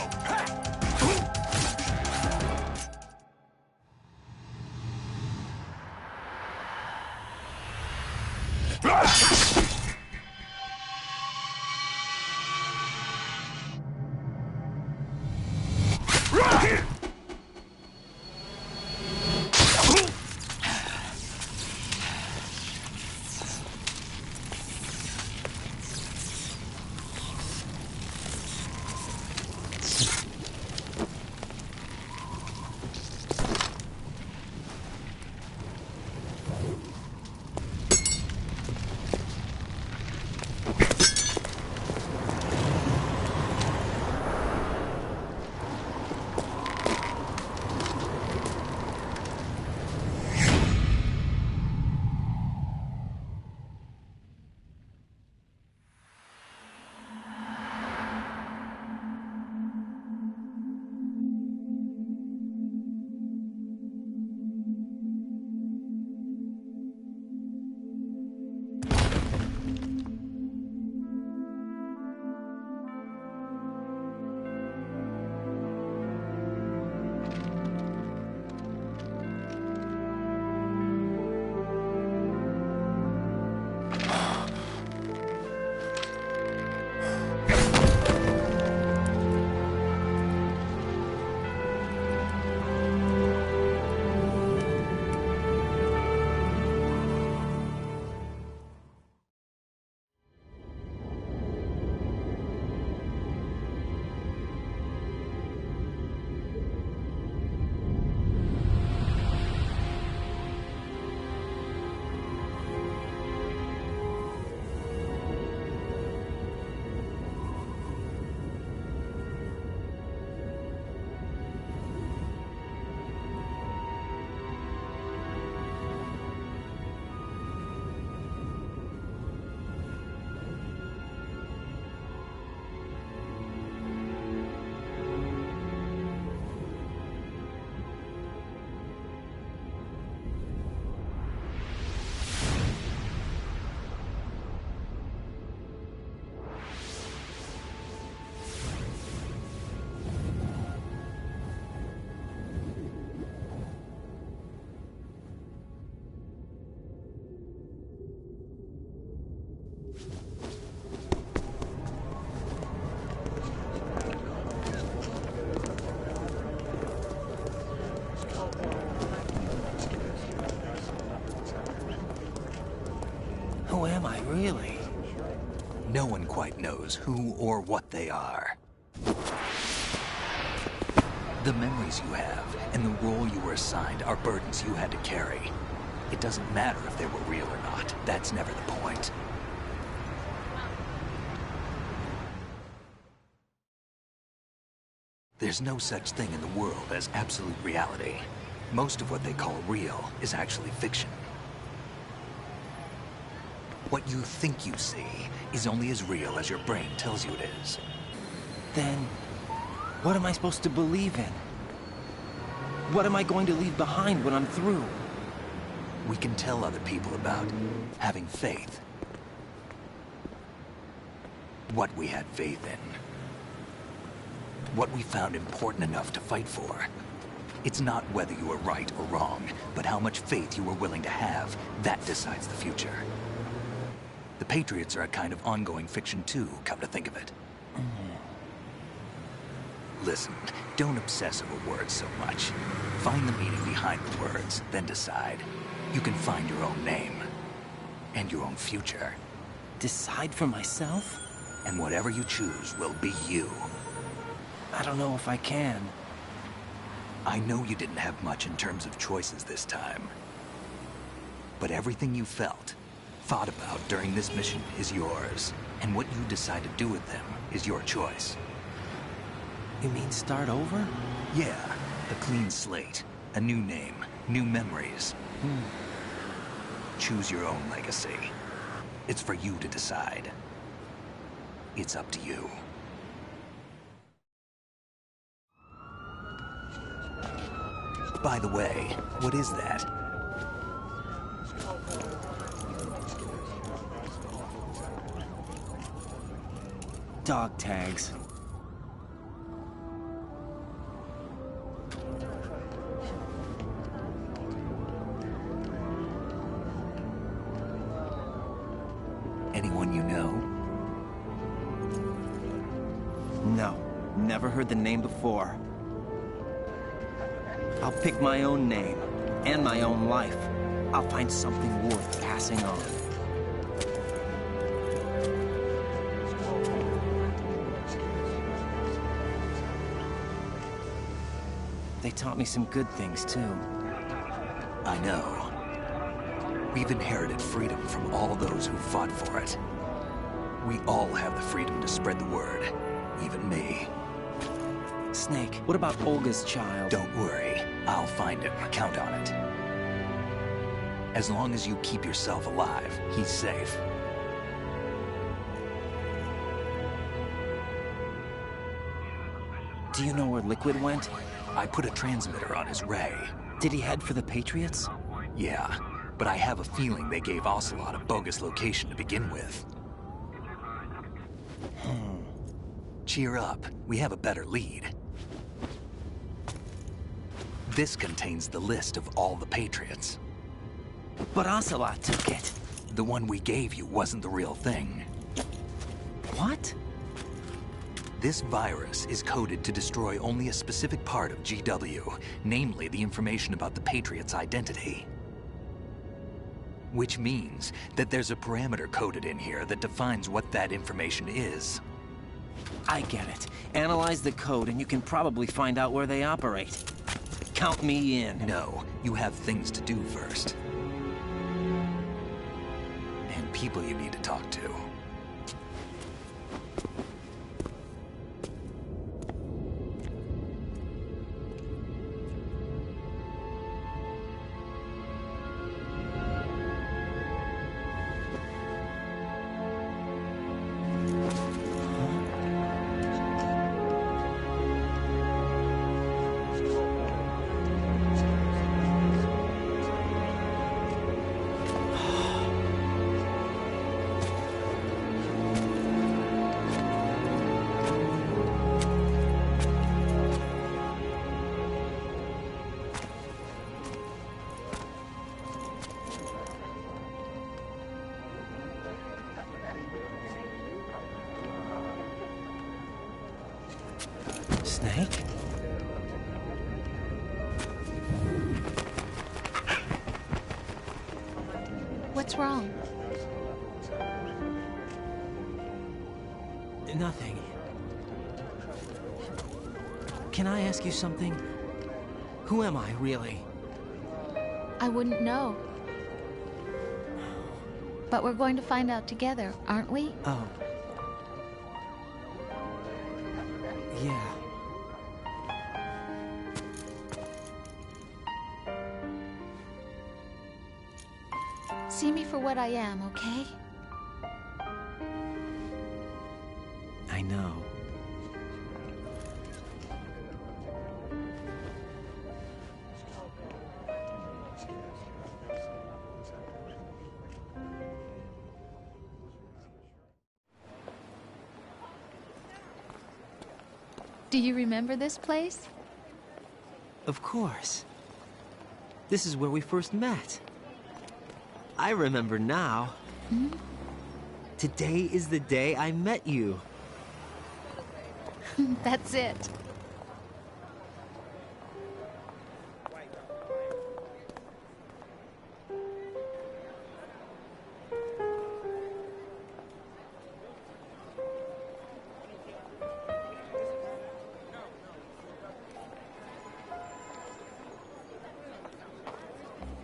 Who am I, really? No one quite knows who or what they are. The memories you have and the role you were assigned are burdens you had to carry. It doesn't matter if they were real or not. That's never the point. There's no such thing in the world as absolute reality. Most of what they call real is actually fiction. What you think you see is only as real as your brain tells you it is. Then, what am I supposed to believe in? What am I going to leave behind when I'm through? We can tell other people about having faith. What we had faith in. What we found important enough to fight for. It's not whether you were right or wrong, but how much faith you were willing to have. That decides the future. The Patriots are a kind of ongoing fiction too, come to think of it. Listen, don't obsess over words so much. Find the meaning behind the words, then decide. You can find your own name. And your own future. Decide for myself? And whatever you choose will be you. I don't know if I can. I know you didn't have much in terms of choices this time. But everything you felt, thought about during this mission is yours. And what you decide to do with them is your choice. You mean start over? Yeah, a clean slate, a new name, new memories. Choose your own legacy. It's for you to decide. It's up to you. By the way, what is that? Dog tags. Anyone you know? No, never heard the name before. I'll pick my own name, and my own life. I'll find something worth passing on. They taught me some good things, too. I know. We've inherited freedom from all those who fought for it. We all have the freedom to spread the word, even me. Snake, what about Olga's child? Don't worry, I'll find him. Count on it. As long as you keep yourself alive, he's safe. Do you know where Liquid went? I put a transmitter on his ray. Did he head for the Patriots? Yeah, but I have a feeling they gave Ocelot a bogus location to begin with. Cheer up, we have a better lead. This contains the list of all the Patriots. But Ocelot took it. The one we gave you wasn't the real thing. What? This virus is coded to destroy only a specific part of GW, namely the information about the Patriots' identity. Which means that there's a parameter coded in here that defines what that information is. I get it. Analyze the code and you can probably find out where they operate. Count me in. No, you have things to do first. And people you need to talk to. Snake? What's wrong? Nothing. Can I ask you something? Who am I, really? I wouldn't know. But we're going to find out together, aren't we? Oh. Yeah. See me for what I am, okay? I know. Do you remember this place? Of course. This is where we first met. I remember now. Hmm? Today is the day I met you. That's it.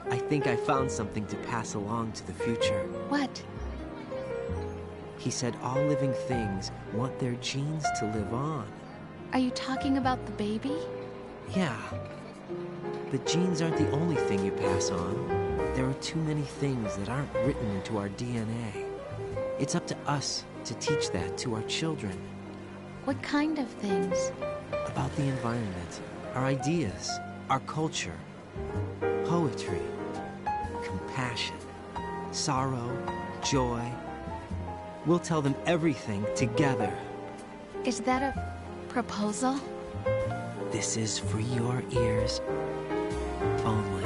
I think I found something to pass along to the future. What? He said all living things want their genes to live on. Are you talking about the baby? Yeah. The genes aren't the only thing you pass on. There are too many things that aren't written into our DNA. It's up to us to teach that to our children. What kind of things? About the environment, our ideas, our culture, poetry, compassion, sorrow, joy. We'll tell them everything together. Is that a proposal? This is for your ears only.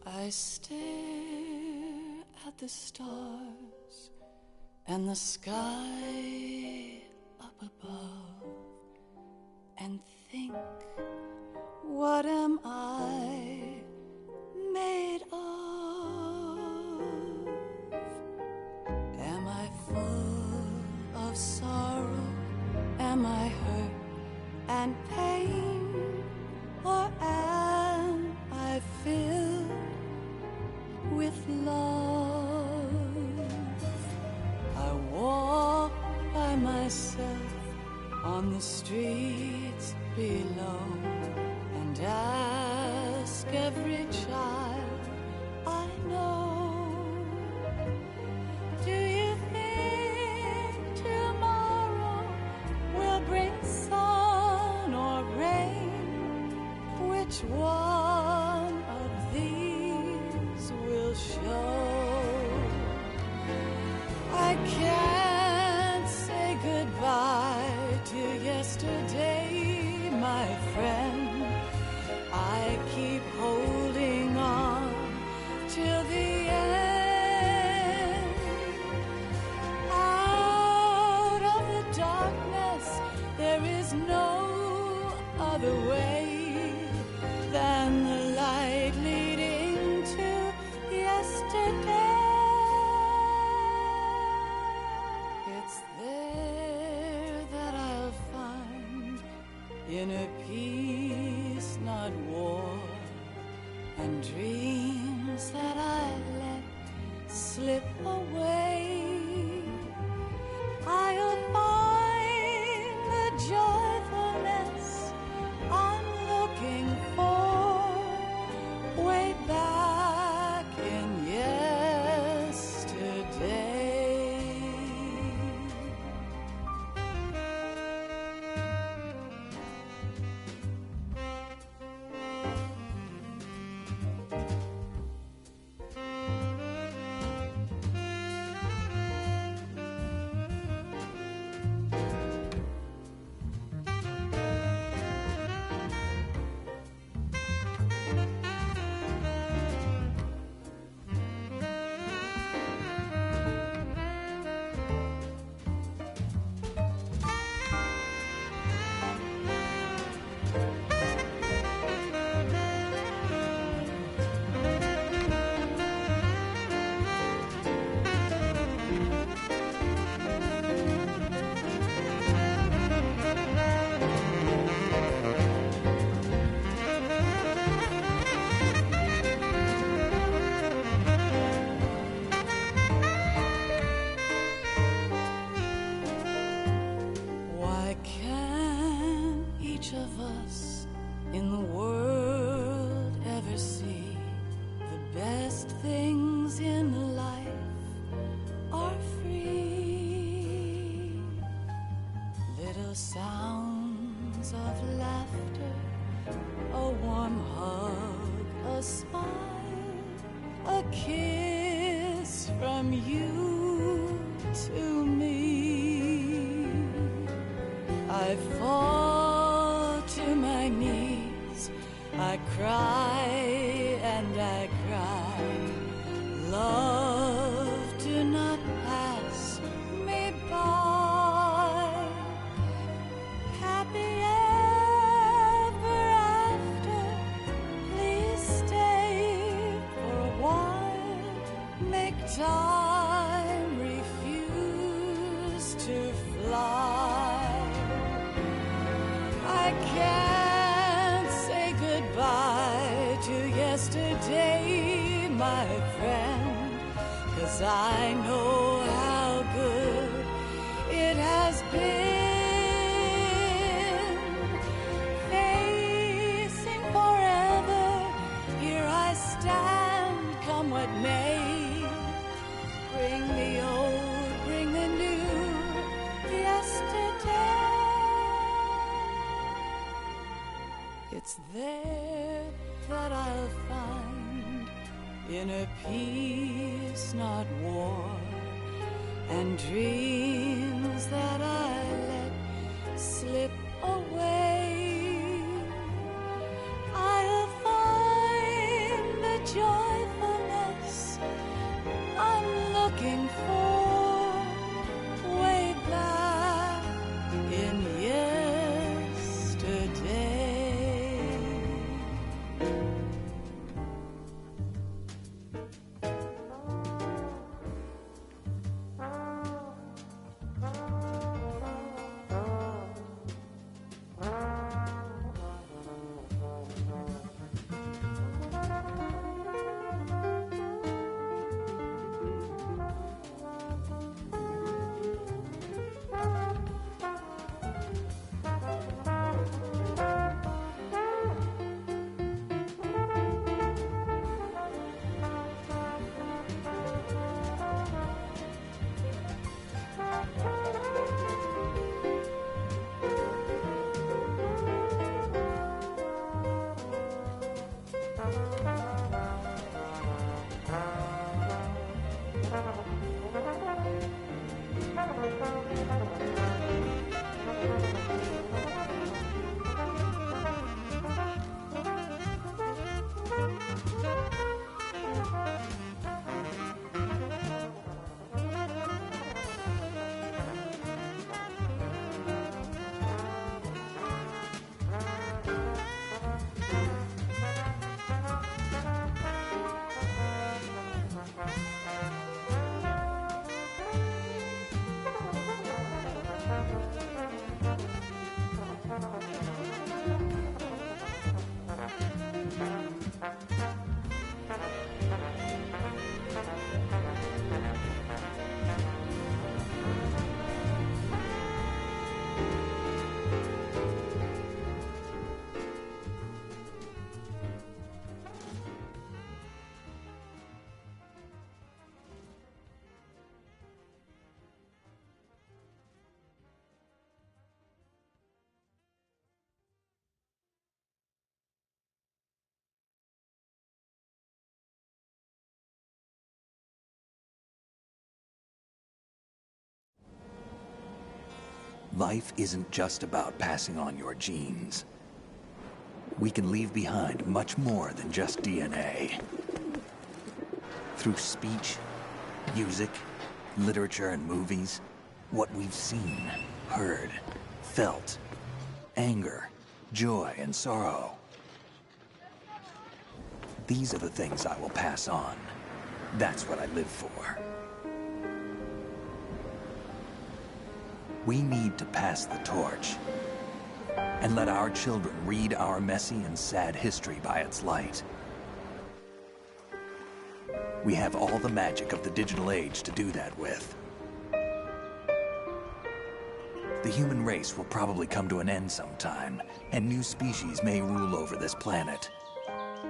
I stare at the stars and the sky up above and think, what am I made of? Am I full of sorrow? Am I hurt and pain? Or am I filled with love? I walk by myself on the streets below and ask every child I know, do you think tomorrow will bring sun or rain? Which one of these will show? I can't say goodbye to yesterday, my friend. I keep holding on till the end. Out of the darkness, there is no other way than the light leading to yesterday. It's there that I'll find inner peace, not war, and dreams that I let slip away. I'll find the joyfulness I'm looking for way back in yesterday. Why can't each of us in the world ever see the best things in life are free? Little sounds of laughter, a warm hug, a smile, a kiss from you to me. I fall to my knees, I cry and I cry. Love, do not pass fly. I can't say goodbye to yesterday, my friend, 'cause I know how good it has been. Facing forever, here I stand, come what may. Bring the old, bring the new, yesterday. It's there that I'll find inner peace, not war, and dreams that I let slip away. I'll find the joyfulness I'm looking for way back in yesterday. Life isn't just about passing on your genes. We can leave behind much more than just DNA. Through speech, music, literature, and movies, what we've seen, heard, felt, anger, joy, and sorrow. These are the things I will pass on. That's what I live for. We need to pass the torch and let our children read our messy and sad history by its light. We have all the magic of the digital age to do that with. The human race will probably come to an end sometime, and new species may rule over this planet.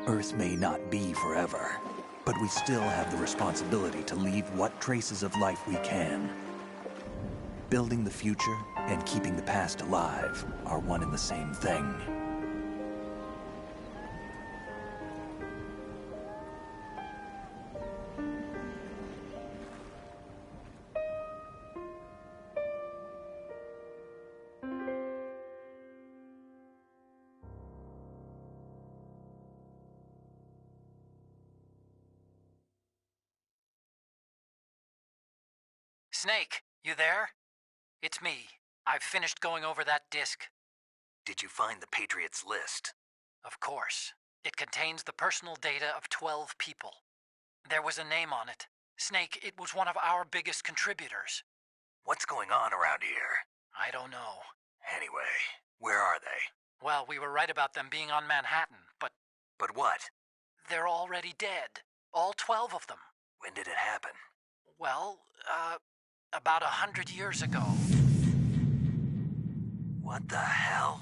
Earth may not be forever, but we still have the responsibility to leave what traces of life we can. Building the future and keeping the past alive are one and the same thing. Snake, you there? It's me. I've finished going over that disk. Did you find the Patriots list? Of course. It contains the personal data of 12 people. There was a name on it. Snake, it was one of our biggest contributors. What's going on around here? I don't know. Anyway, where are they? Well, we were right about them being on Manhattan, but... But what? They're already dead. All 12 of them. When did it happen? Well, about 100 years ago. What the hell?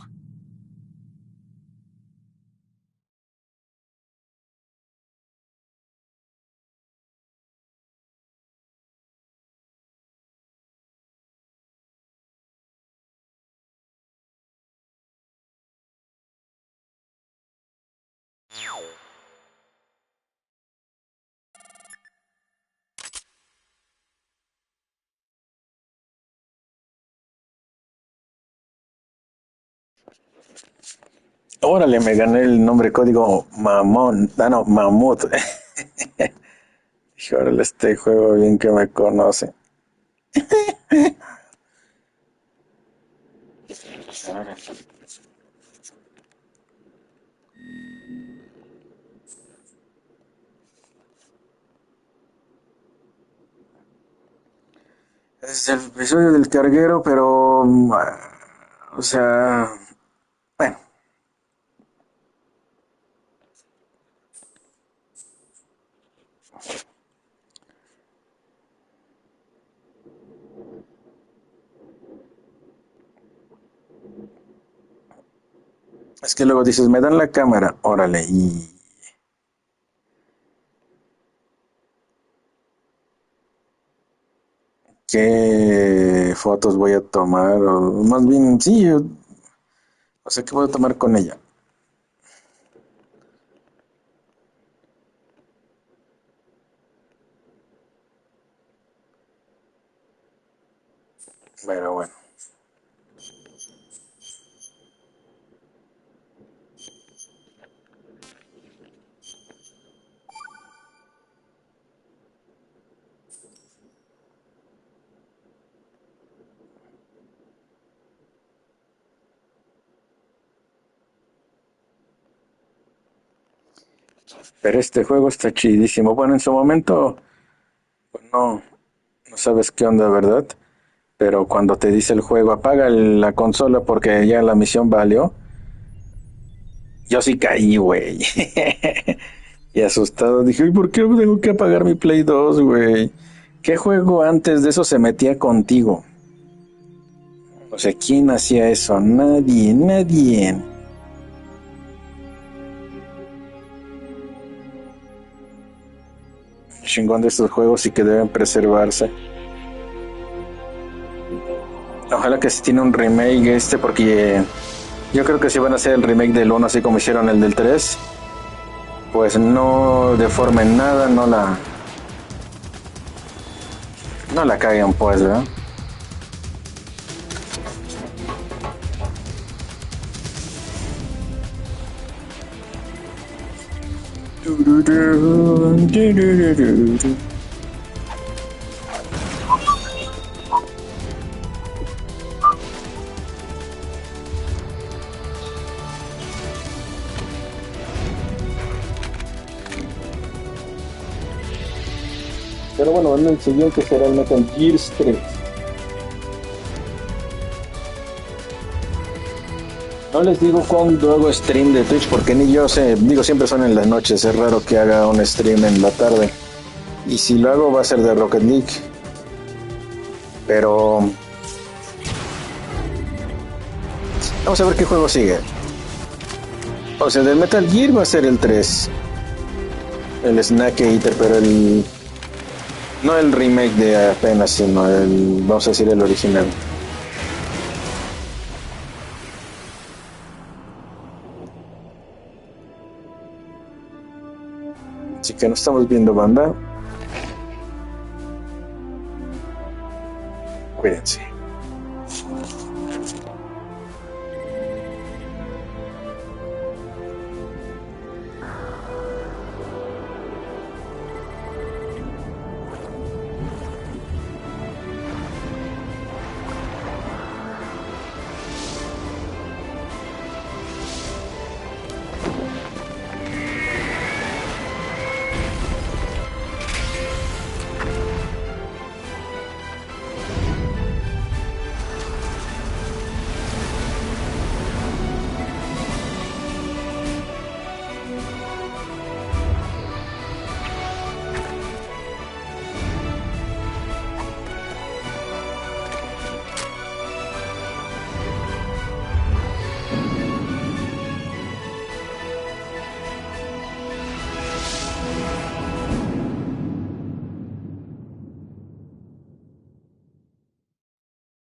Órale, me gané el nombre código Mamón. Ah, no, Mamut. Órale, este juego bien que me conoce. Es el episodio del carguero, pero... o sea... Bueno. Es que luego dices, me dan la cámara, órale, y... ¿qué fotos voy a tomar? O más bien, sí, o sea, ¿qué voy a tomar con ella? Pero bueno. Pero este juego está chidísimo. Bueno, en su momento, pues no sabes qué onda, ¿verdad? Pero cuando te dice el juego, apaga la consola porque ya la misión valió. Yo sí caí, güey. Y asustado dije, ¿y por qué tengo que apagar mi Play 2, güey? ¿Qué juego antes de eso se metía contigo? O sea, ¿quién hacía eso? Nadie. Chingón de estos juegos y que deben preservarse. Ojalá que sí tiene un remake porque yo creo que si van a hacer el remake del 1 así como hicieron el del 3, pues no deformen nada, no la caguen, pues, ¿verdad? Pero bueno, el siguiente será el Metal Gear 3. No les digo cuándo hago stream de Twitch porque ni yo sé, digo siempre son en las noches, es raro que haga un stream en la tarde. Y si lo hago va a ser de Rocket League. Pero... vamos a ver qué juego sigue. O sea, del Metal Gear va a ser el 3. El Snack Eater, pero no el remake de apenas, sino vamos a decir el original. Así que nos estamos viendo, banda. Cuídense.